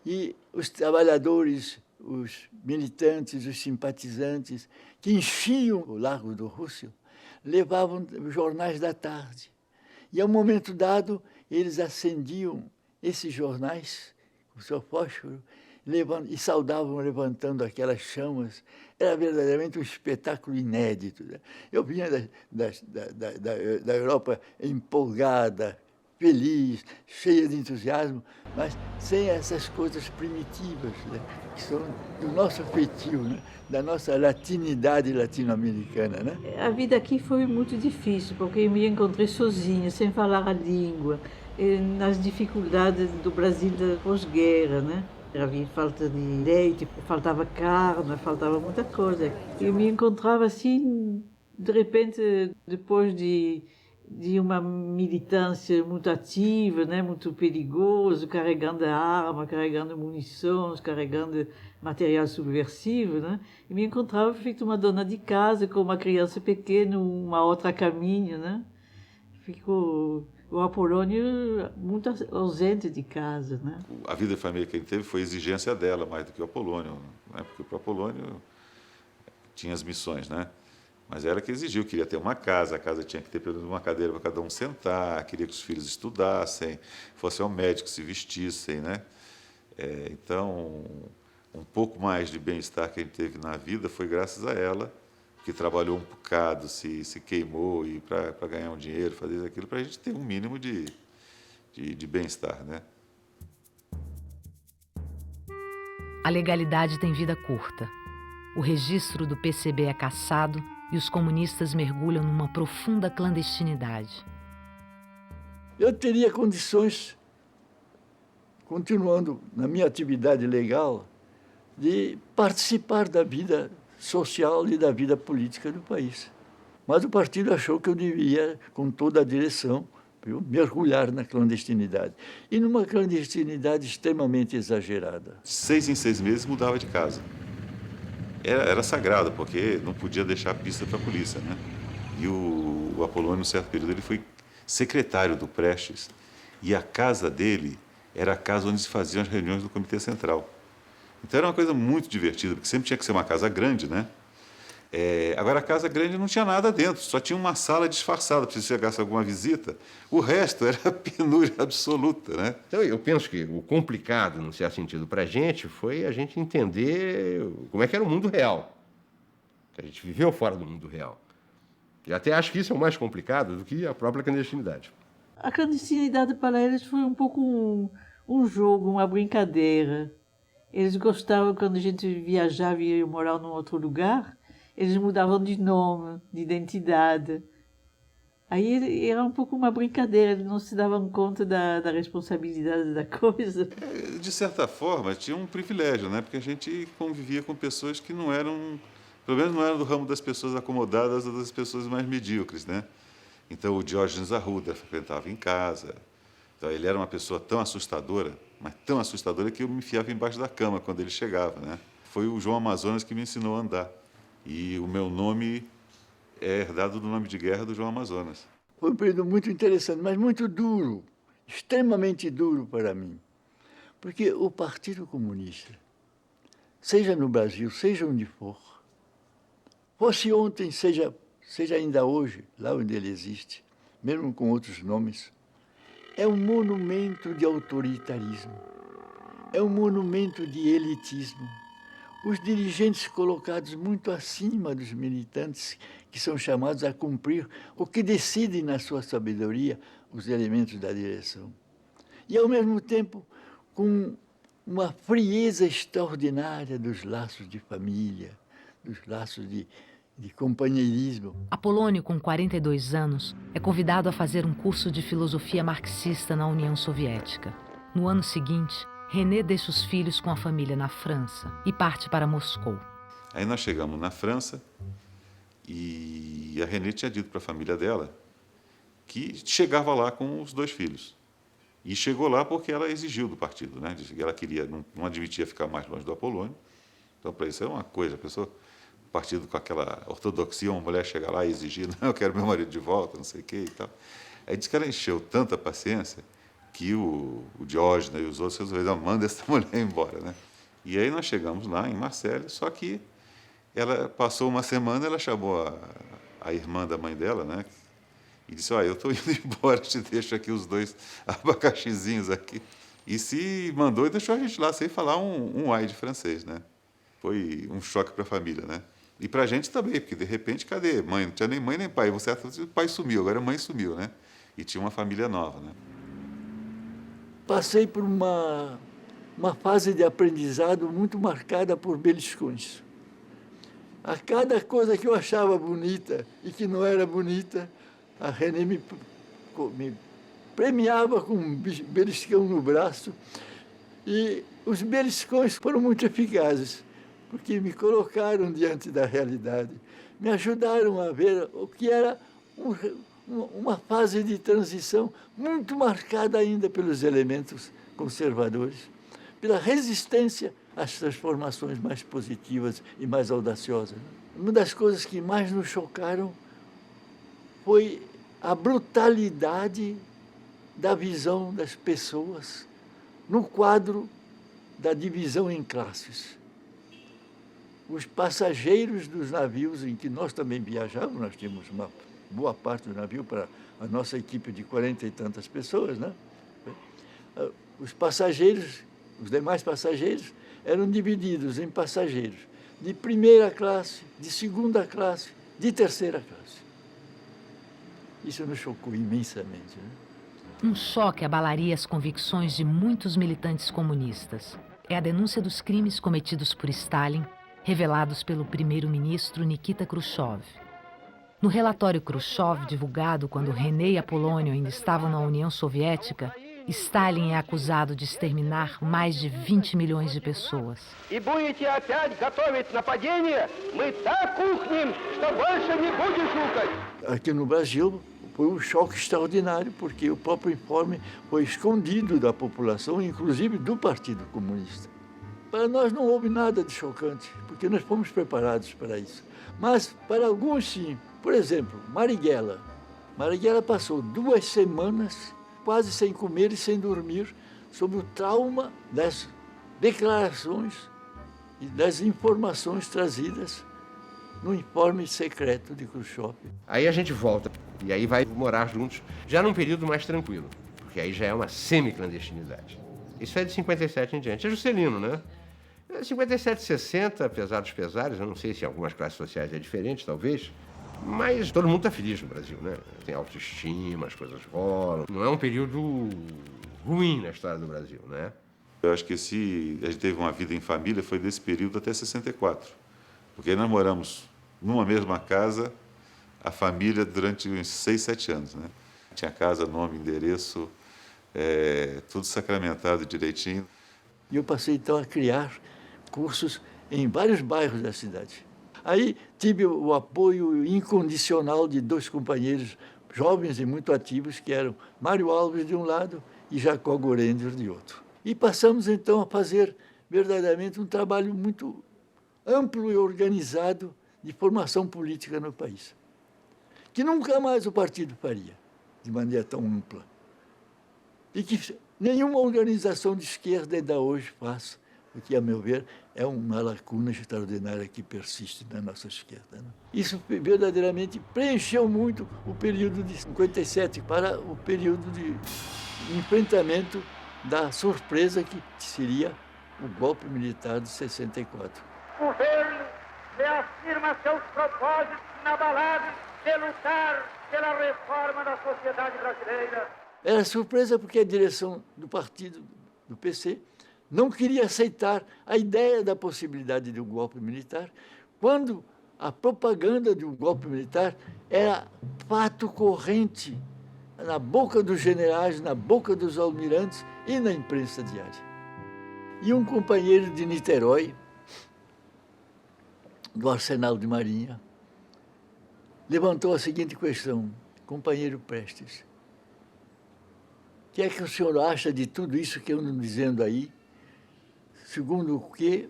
e os trabalhadores, os militantes, os simpatizantes, que enchiam o Largo do Russell, levavam jornais da tarde. E, a um momento dado, eles acendiam esses jornais com seu fósforo e saudavam levantando aquelas chamas. Era verdadeiramente um espetáculo inédito, né? Eu vinha da Europa empolgada, feliz, cheia de entusiasmo, mas sem essas coisas primitivas, né? Que são do nosso feitio, né? Da nossa latinidade latino-americana, né? A vida aqui foi muito difícil, porque eu me encontrei sozinha, sem falar a língua, nas dificuldades do Brasil da pós-guerra, né? Havia falta de leite, faltava carne, faltava muita coisa. Eu me encontrava assim, de repente, depois de uma militância muito ativa, né, muito perigoso, carregando arma, carregando munições, carregando material subversivo, né? E me encontrava feito uma dona de casa com uma criança pequena, uma outra a caminho, né? Ficou o Apolônio muito ausente de casa, né? A vida de família que ele teve foi exigência dela mais do que o Apolônio, né? Porque para o Apolônio tinha as missões, né? Mas ela que exigiu, queria ter uma casa, a casa tinha que ter pelo menos uma cadeira para cada um sentar, queria que os filhos estudassem, fossem ao médico, se vestissem, né? Então, um pouco mais de bem-estar que a gente teve na vida foi graças a ela, que trabalhou um bocado, se queimou e para ganhar um dinheiro, fazer isso, aquilo, para a gente ter um mínimo de bem-estar, né? A legalidade tem vida curta. O registro do PCB é cassado e os comunistas mergulham numa profunda clandestinidade. Eu teria condições, continuando na minha atividade legal, de participar da vida social e da vida política do país. Mas o partido achou que eu devia, com toda a direção, mergulhar na clandestinidade. E numa clandestinidade extremamente exagerada. 6 em 6 meses mudava de casa. Era sagrado, porque não podia deixar a pista para a polícia, né? E o Apolônio, em certo período, ele foi secretário do Prestes, e a casa dele era a casa onde se faziam as reuniões do Comitê Central. Então era uma coisa muito divertida, porque sempre tinha que ser uma casa grande, né? Agora, a casa grande não tinha nada dentro, só tinha uma sala disfarçada, para se chegasse alguma visita. O resto era penúria absoluta, né? Então, eu penso que o complicado, no certo sentido, para a gente, foi a gente entender como é que era o mundo real. A gente viveu fora do mundo real. E até acho que isso é o mais complicado do que a própria clandestinidade. A clandestinidade para eles foi um pouco um jogo, uma brincadeira. Eles gostavam, quando a gente viajava e ia morar num outro lugar, eles mudavam de nome, de identidade. Aí era um pouco uma brincadeira, eles não se davam conta da responsabilidade da coisa. De certa forma, tinha um privilégio, né? Porque a gente convivia com pessoas que não eram, pelo menos não eram do ramo das pessoas acomodadas ou das pessoas mais medíocres, né? Então, o Diógenes Arruda frequentava em casa. Então, ele era uma pessoa tão assustadora, mas tão assustadora que eu me enfiava embaixo da cama quando ele chegava, né? Foi o João Amazonas que me ensinou a andar. E o meu nome é herdado do nome de guerra do João Amazonas. Foi um período muito interessante, mas muito duro, extremamente duro para mim. Porque o Partido Comunista, seja no Brasil, seja onde for, fosse ontem, seja ainda hoje, lá onde ele existe, mesmo com outros nomes, é um monumento de autoritarismo, é um monumento de elitismo. Os dirigentes colocados muito acima dos militantes, que são chamados a cumprir o que decidem na sua sabedoria os elementos da direção. E, ao mesmo tempo, com uma frieza extraordinária dos laços de família, dos laços de companheirismo. Apolônio, com 42 anos, é convidado a fazer um curso de filosofia marxista na União Soviética. No ano seguinte, René deixa os filhos com a família na França e parte para Moscou. Aí nós chegamos na França e a René tinha dito para a família dela que chegava lá com os 2 filhos. E chegou lá porque ela exigiu do partido, né? Ela queria, não admitia ficar mais longe do Apolônio. Então, para isso é uma coisa, a pessoa, o partido com aquela ortodoxia, uma mulher chega lá e exigir, não, eu quero meu marido de volta, não sei o quê e tal. Aí diz que ela encheu tanta paciência que o Diógenes e os outros resolveram, manda essa mulher embora, né? E aí nós chegamos lá em Marselha, só que ela passou uma semana, ela chamou a irmã da mãe dela, né? E disse, eu estou indo embora, te deixo aqui os 2 abacaxizinhos aqui. E se mandou e deixou a gente lá sem falar um ai de francês, né? Foi um choque para a família, né? E para a gente também, porque de repente, cadê mãe? Não tinha nem mãe nem pai. O pai sumiu, agora a mãe sumiu, né? E tinha uma família nova, né? Passei por uma fase de aprendizado muito marcada por beliscões. A cada coisa que eu achava bonita e que não era bonita, a René me premiava com um beliscão no braço. E os beliscões foram muito eficazes, porque me colocaram diante da realidade, me ajudaram a ver o que era uma fase de transição muito marcada ainda pelos elementos conservadores, pela resistência às transformações mais positivas e mais audaciosas. Uma das coisas que mais nos chocaram foi a brutalidade da visão das pessoas no quadro da divisão em classes. os passageiros dos navios em que nós também viajávamos, nós tínhamos uma boa parte do navio para a nossa equipe de 40 e tantas pessoas, né? Os passageiros, os demais passageiros, eram divididos em passageiros de primeira classe, de segunda classe, de terceira classe. Isso nos chocou imensamente, né? Um choque abalaria as convicções de muitos militantes comunistas. É a denúncia dos crimes cometidos por Stalin, revelados pelo primeiro-ministro Nikita Khrushchev. No relatório Khrushchev, divulgado quando René e Apolônio ainda estavam na União Soviética, Stalin é acusado de exterminar mais de 20 milhões de pessoas. E будете опять готовить нападение, мы так ухнем, что больше не будем шукать. Aqui no Brasil, foi um choque extraordinário, porque o próprio informe foi escondido da população, inclusive do Partido Comunista. Para nós não houve nada de chocante, porque nós fomos preparados para isso. Mas para alguns, sim. Por exemplo, Marighella. Marighella passou 2 semanas quase sem comer e sem dormir, sob o trauma das declarações e das informações trazidas no informe secreto de Khrushchev. Aí a gente volta, e aí vai morar juntos, já num período mais tranquilo, porque aí já é uma semi-clandestinidade. Isso é de 57 em diante. É Juscelino, né? 57, 60, apesar dos pesares, eu não sei se em algumas classes sociais é diferente, talvez, mas todo mundo está feliz no Brasil, né? Tem autoestima, as coisas rolam. Não é um período ruim na história do Brasil, né? Eu acho que se a gente teve uma vida em família, foi desse período até 64. Porque nós moramos numa mesma casa, a família, durante uns 6, 7 anos, né? Tinha casa, nome, endereço, tudo sacramentado direitinho. E eu passei, então, a criar cursos em vários bairros da cidade. Aí tive o apoio incondicional de 2 companheiros jovens e muito ativos, que eram Mário Alves de um lado e Jacó Gorender de outro. E passamos então a fazer verdadeiramente um trabalho muito amplo e organizado de formação política no país, que nunca mais o partido faria de maneira tão ampla. E que nenhuma organização de esquerda ainda hoje faz, o que, a meu ver, é uma lacuna extraordinária que persiste na nossa esquerda, né? Isso verdadeiramente preencheu muito o período de 57 para o período de enfrentamento da surpresa que seria o golpe militar de 64. O governo reafirma seus propósitos inabalados de lutar pela reforma da sociedade brasileira. Era surpresa porque a direção do partido, do PC, não queria aceitar a ideia da possibilidade de um golpe militar, quando a propaganda de um golpe militar era fato corrente na boca dos generais, na boca dos almirantes e na imprensa diária. E um companheiro de Niterói, do Arsenal de Marinha, levantou a seguinte questão: companheiro Prestes, o que é que o senhor acha de tudo isso que eu ando dizendo aí, segundo o que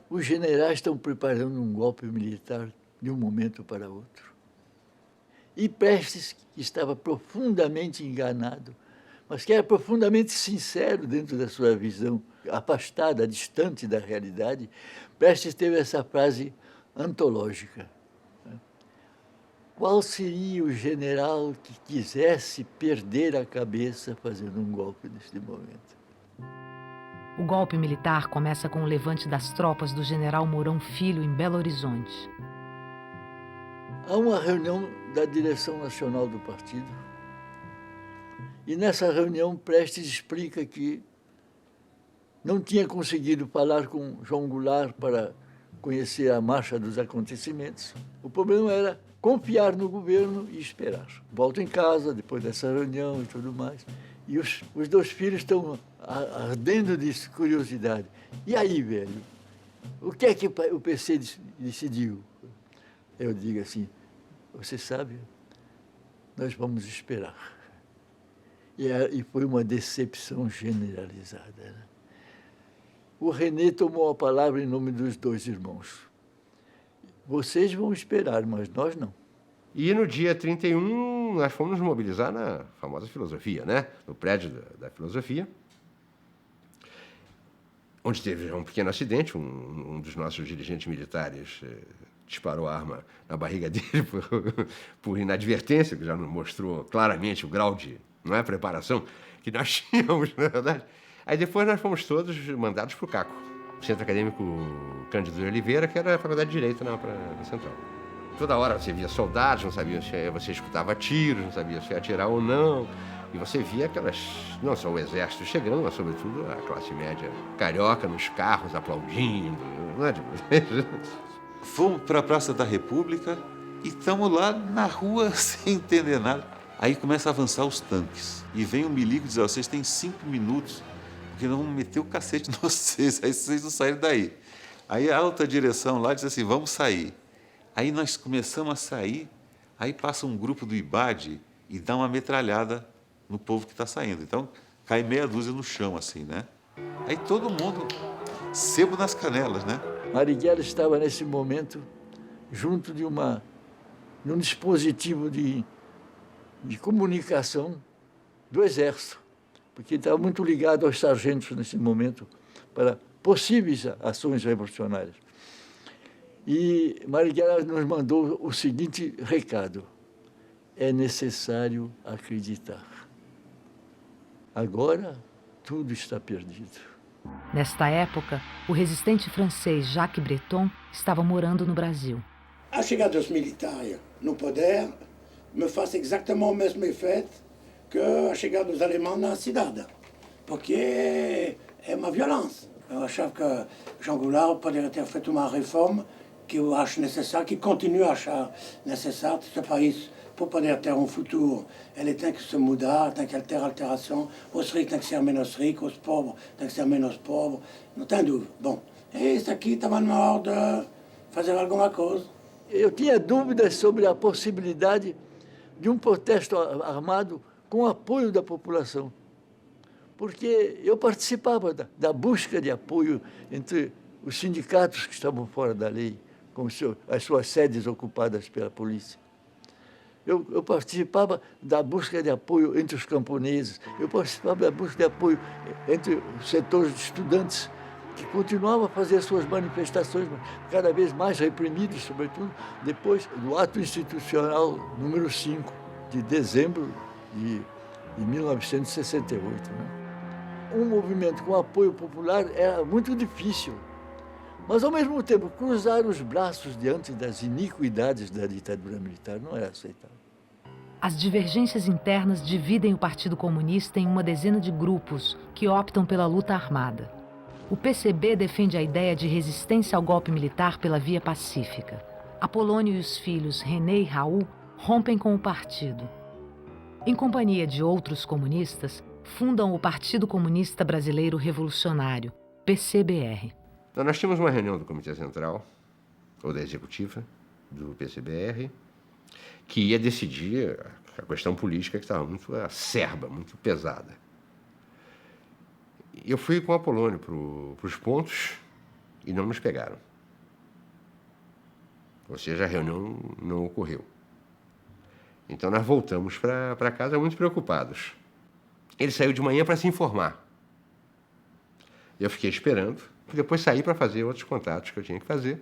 os generais estão preparando um golpe militar de um momento para outro? E Prestes, que estava profundamente enganado, mas que era profundamente sincero dentro da sua visão, afastada, distante da realidade, Prestes teve essa frase antológica: qual seria o general que quisesse perder a cabeça fazendo um golpe neste momento? O golpe militar começa com o levante das tropas do general Mourão Filho em Belo Horizonte. Há uma reunião da direção nacional do partido e nessa reunião Prestes explica que não tinha conseguido falar com João Goulart para conhecer a marcha dos acontecimentos. O problema era confiar no governo e esperar. Volto em casa depois dessa reunião e tudo mais. E os 2 filhos estão ardendo de curiosidade. E aí, velho, o que é que o PC decidiu? Eu digo assim: você sabe, nós vamos esperar. E foi uma decepção generalizada, né? O René tomou a palavra em nome dos 2 irmãos. Vocês vão esperar, mas nós não. E no dia 31, nós fomos nos mobilizar na famosa filosofia, né? No prédio da filosofia, onde teve um pequeno acidente, um dos nossos dirigentes militares disparou a arma na barriga dele por inadvertência, que já nos mostrou claramente o grau de preparação que nós tínhamos, na verdade. Aí depois nós fomos todos mandados para o CACO, o Centro Acadêmico Cândido de Oliveira, que era a Faculdade de Direito na Central. Toda hora você via soldados, não sabia se você escutava tiros, não sabia se ia atirar ou não. E você via aquelas, não só o exército chegando, mas sobretudo a classe média carioca nos carros aplaudindo. Não é? Fomos para a Praça da República e estamos lá na rua sem entender nada. Aí começa a avançar os tanques. E vem o milico e diz, vocês têm 5 minutos, porque nós vamos meter o cacete em vocês, aí vocês não saírem daí. Aí a alta direção lá diz assim, vamos sair. Aí nós começamos a sair, aí passa um grupo do IBAD e dá uma metralhada no povo que está saindo. Então, cai meia dúzia no chão, assim, né? Aí todo mundo, sebo nas canelas, né? Marighella estava, nesse momento, junto de um dispositivo de comunicação do Exército, porque estava muito ligado aos sargentos, nesse momento, para possíveis ações revolucionárias. E Marighella nos mandou o seguinte recado: é necessário acreditar. Agora, tudo está perdido. Nesta época, o resistente francês Jacques Breton estava morando no Brasil. A chegada dos militares no poder me faz exatamente o mesmo efeito que a chegada dos alemães na cidade, porque é uma violência. Eu achava que Jean Goulart poderia ter feito uma reforma que eu acho necessária, que continuo a achar necessária. Este país, para poder ter um futuro, ele tem que se mudar, tem que ter alteração. Os ricos têm que ser menos ricos, os pobres têm que ser menos pobres. Não tem dúvida. Bom, e isso aqui estava na hora de fazer alguma coisa. Eu tinha dúvidas sobre a possibilidade de um protesto armado com apoio da população, porque eu participava da busca de apoio entre os sindicatos que estavam fora da lei, com as suas sedes ocupadas pela polícia. Eu participava da busca de apoio entre os camponeses, eu participava da busca de apoio entre os setores de estudantes, que continuavam a fazer suas manifestações, cada vez mais reprimidos, sobretudo depois do ato institucional número 5, de dezembro de 1968. Né? Um movimento com apoio popular era muito difícil, mas, ao mesmo tempo, cruzar os braços diante das iniquidades da ditadura militar não era aceitável. As divergências internas dividem o Partido Comunista em uma dezena de grupos que optam pela luta armada. O PCB defende a ideia de resistência ao golpe militar pela via pacífica. Apolônio e os filhos René e Raul rompem com o partido. Em companhia de outros comunistas, fundam o Partido Comunista Brasileiro Revolucionário, PCBR. Então, nós tínhamos uma reunião do Comitê Central, ou da Executiva, do PCBR, que ia decidir a questão política que estava muito acerba, muito pesada. Eu fui com o Apolônio para os pontos e não nos pegaram. Ou seja, a reunião não ocorreu. Então, nós voltamos para casa muito preocupados. Ele saiu de manhã para se informar. Eu fiquei esperando, depois saí para fazer outros contatos que eu tinha que fazer.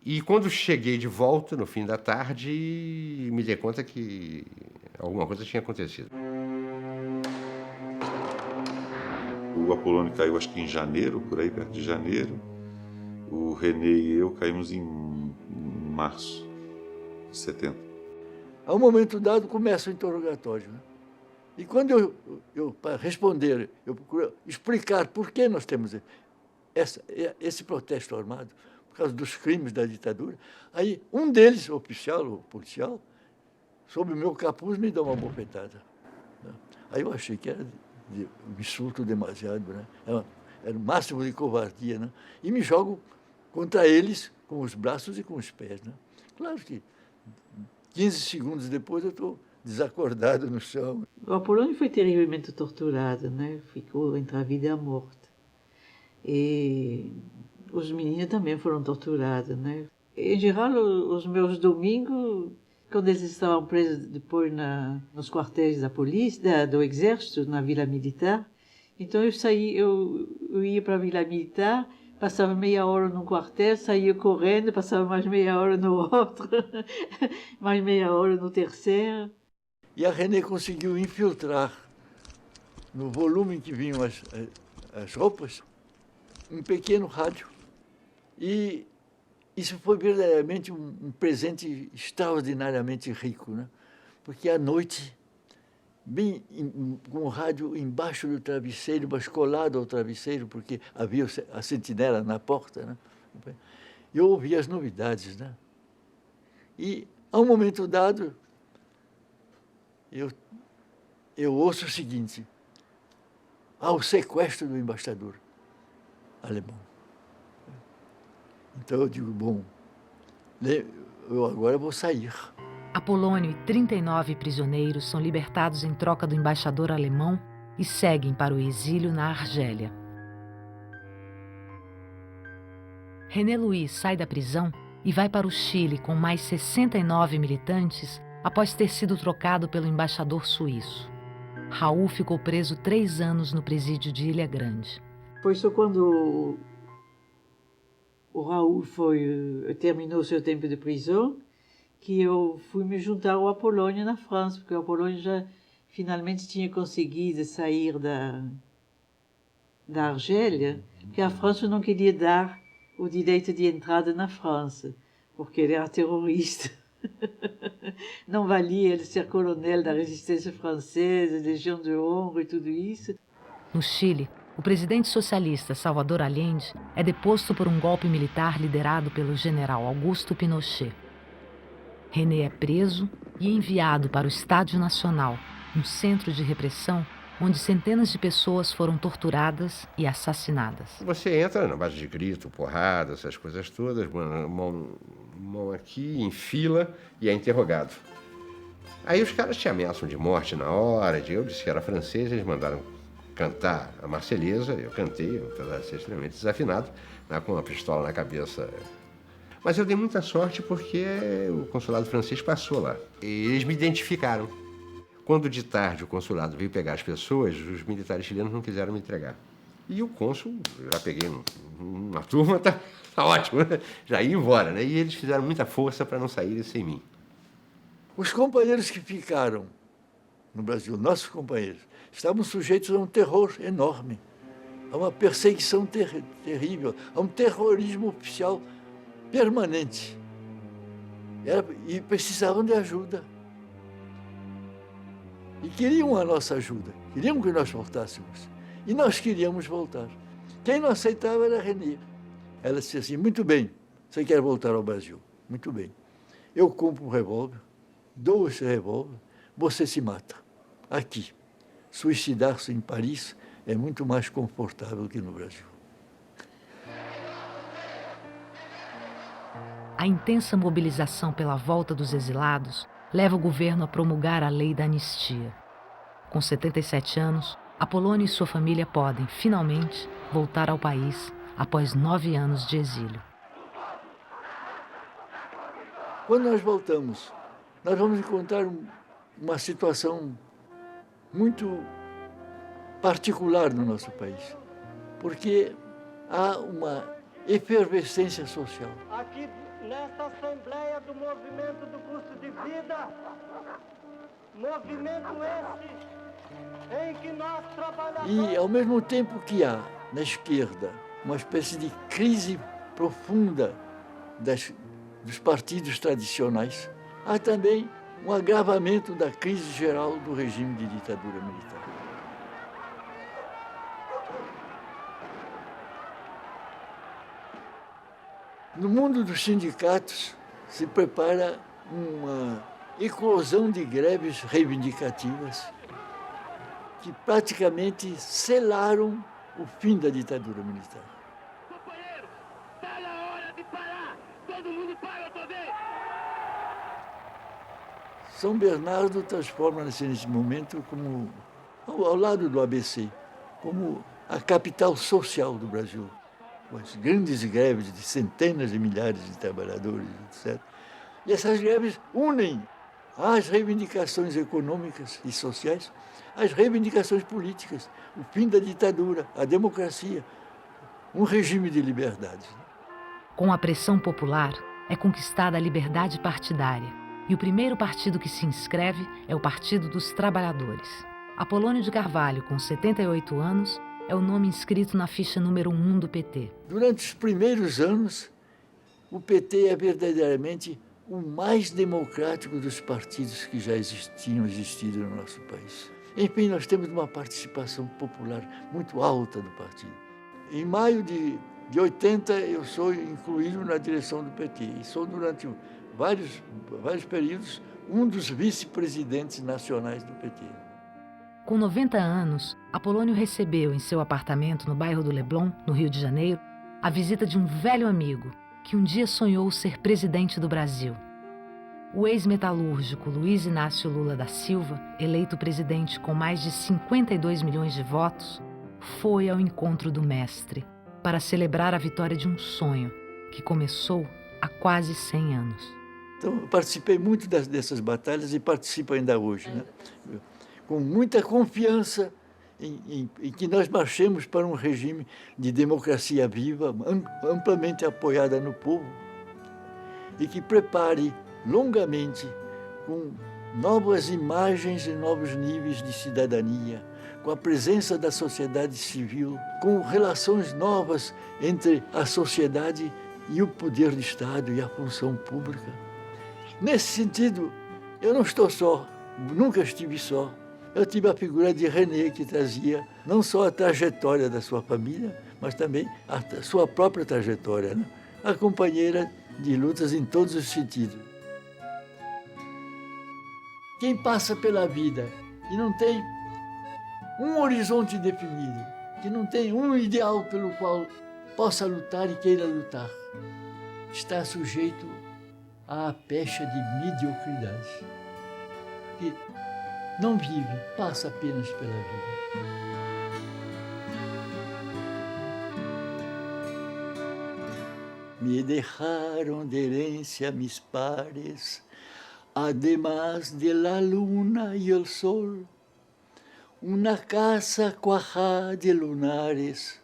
E quando cheguei de volta, no fim da tarde, me dei conta que alguma coisa tinha acontecido. O Apolônio caiu, acho que em janeiro, por aí, perto de janeiro. O René e eu caímos em março de 70. A um momento dado, começa o interrogatório. Né? E quando eu para responder, eu procuro explicar por que nós temos esse protesto armado, por causa dos crimes da ditadura. Aí um deles, oficial ou policial, sob o meu capuz, me dá uma bofetada. Né? Aí eu achei que era um insulto demasiado, né? Era o máximo de covardia. Né? E me jogo contra eles com os braços e com os pés. Né? Claro que 15 segundos depois eu estou desacordado no chão. O Apolônio foi terrivelmente torturado, né? Ficou entre a vida e a morte. E os meninos também foram torturados, né? Em geral, os meus domingos, quando eles estavam presos depois nos quartéis da polícia, do exército, na vila militar, Então eu ia para a Vila Militar, passava meia hora num quartel, saía correndo, passava mais meia hora no outro, mais meia hora no terceiro. E a René conseguiu infiltrar no volume em que vinham as roupas um pequeno rádio. E isso foi verdadeiramente um presente extraordinariamente rico, né? Porque à noite, bem com o rádio embaixo do travesseiro, mas colado ao travesseiro, porque havia a sentinela na porta, né? Eu ouvia as novidades, né? E, a um momento dado, eu ouço o seguinte: há o sequestro do embaixador alemão. Então eu digo, bom, eu agora vou sair. Apolônio e 39 prisioneiros são libertados em troca do embaixador alemão e seguem para o exílio na Argélia. René Louis sai da prisão e vai para o Chile com mais 69 militantes após ter sido trocado pelo embaixador suíço. Raul ficou preso 3 anos no presídio de Ilha Grande. Foi só quando o Raul terminou seu tempo de prisão que eu fui me juntar ao Apolônio na França, porque o Apolônio já finalmente tinha conseguido sair da Argélia, porque a França não queria dar o direito de entrada na França, porque ele era terrorista. Não valia ele ser coronel da resistência francesa, Legião de Honra e tudo isso. No Chile, o presidente socialista Salvador Allende é deposto por um golpe militar liderado pelo general Augusto Pinochet. René é preso e enviado para o Estádio Nacional, um centro de repressão onde centenas de pessoas foram torturadas e assassinadas. Você entra na base de grito, porrada, essas coisas todas, mão aqui, em fila, e é interrogado. Aí os caras te ameaçam de morte na hora, eu disse que era francês, eles mandaram cantar a Marselhesa, eu cantei, eu estava extremamente desafinado, com uma pistola na cabeça. Mas eu dei muita sorte porque o consulado francês passou lá. E eles me identificaram. Quando de tarde o consulado veio pegar as pessoas, os militares chilenos não quiseram me entregar. E o cônsul, já peguei uma turma, tá ótimo, já ia embora, né? E eles fizeram muita força para não saírem sem mim. Os companheiros que ficaram no Brasil, nossos companheiros, estavam sujeitos a um terror enorme, a uma perseguição terrível, a um terrorismo oficial permanente. E precisavam de ajuda. E queriam a nossa ajuda, queriam que nós voltássemos. E nós queríamos voltar. Quem não aceitava era a René. Ela disse assim, muito bem, você quer voltar ao Brasil? Muito bem. Eu compro um revólver, dou esse revólver, você se mata. Aqui. Suicidar-se em Paris é muito mais confortável que no Brasil. A intensa mobilização pela volta dos exilados leva o governo a promulgar a lei da anistia. Com 77 anos, Apolônio e sua família podem, finalmente, voltar ao país após 9 anos de exílio. Quando nós voltamos, nós vamos encontrar uma situação muito particular no nosso país, porque há uma efervescência social. Aqui nesta Assembleia do Movimento do Custo de Vida, movimento esse em que nós trabalhamos. E ao mesmo tempo que há na esquerda uma espécie de crise profunda dos partidos tradicionais, há também um agravamento da crise geral do regime de ditadura militar. No mundo dos sindicatos se prepara uma eclosão de greves reivindicativas que praticamente selaram o fim da ditadura militar. Companheiro, tá na hora de parar! Todo mundo para outra vez! São Bernardo transforma-se nesse momento como, ao lado do ABC, como a capital social do Brasil. Com as grandes greves de centenas de milhares de trabalhadores, etc. E essas greves unem as reivindicações econômicas e sociais, as reivindicações políticas, o fim da ditadura, a democracia, um regime de liberdade. Com a pressão popular, é conquistada a liberdade partidária. E o primeiro partido que se inscreve é o Partido dos Trabalhadores. Apolônio de Carvalho, com 78 anos, é o nome inscrito na ficha número 1 do PT. Durante os primeiros anos, o PT é verdadeiramente o mais democrático dos partidos que já tinham existido no nosso país. Enfim, nós temos uma participação popular muito alta do partido. Em maio de 80, eu sou incluído na direção do PT e sou, durante vários períodos, um dos vice-presidentes nacionais do PT. Com 90 anos, Apolônio recebeu em seu apartamento no bairro do Leblon, no Rio de Janeiro, a visita de um velho amigo que um dia sonhou ser presidente do Brasil. O ex-metalúrgico Luiz Inácio Lula da Silva, eleito presidente com mais de 52 milhões de votos, foi ao encontro do mestre para celebrar a vitória de um sonho que começou há quase 100 anos. Então, eu participei muito dessas batalhas e participo ainda hoje, né? Com muita confiança em que nós marchemos para um regime de democracia viva, amplamente apoiada no povo, e que prepare longamente com novas imagens e novos níveis de cidadania, com a presença da sociedade civil, com relações novas entre a sociedade e o poder do Estado e a função pública. Nesse sentido, eu não estou só, nunca estive só. Eu tive a figura de René, que trazia não só a trajetória da sua família, mas também a sua própria trajetória, né? A companheira de lutas em todos os sentidos. Quem passa pela vida e não tem um horizonte definido, que não tem um ideal pelo qual possa lutar e queira lutar, está sujeito à pecha de mediocridade. Que não vive, passa apenas pela vida. Me dejaron de herencia mis pares, además de la luna y el sol, una casa cuajada de lunares,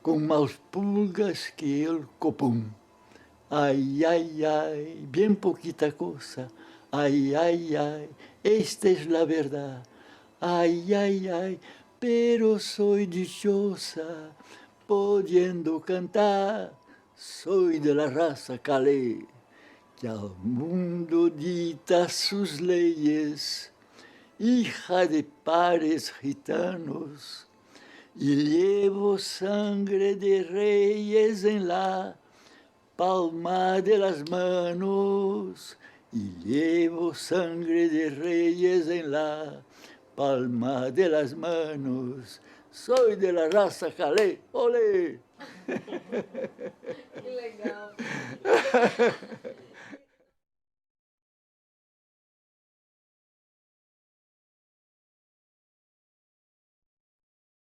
con más pulgas que el copón. Ay, ay, ay, bien poquita cosa. Ay, ay, ay, esta es la verdad. Ay, ay, ay, pero soy dichosa, pudiendo cantar. Soy de la raza Calé, que al mundo dicta sus leyes, hija de pares gitanos, y llevo sangre de reyes en la palma de las manos. Y llevo sangre de reyes en la palma de las manos. Soy de la raza Calé, olé! Que legal!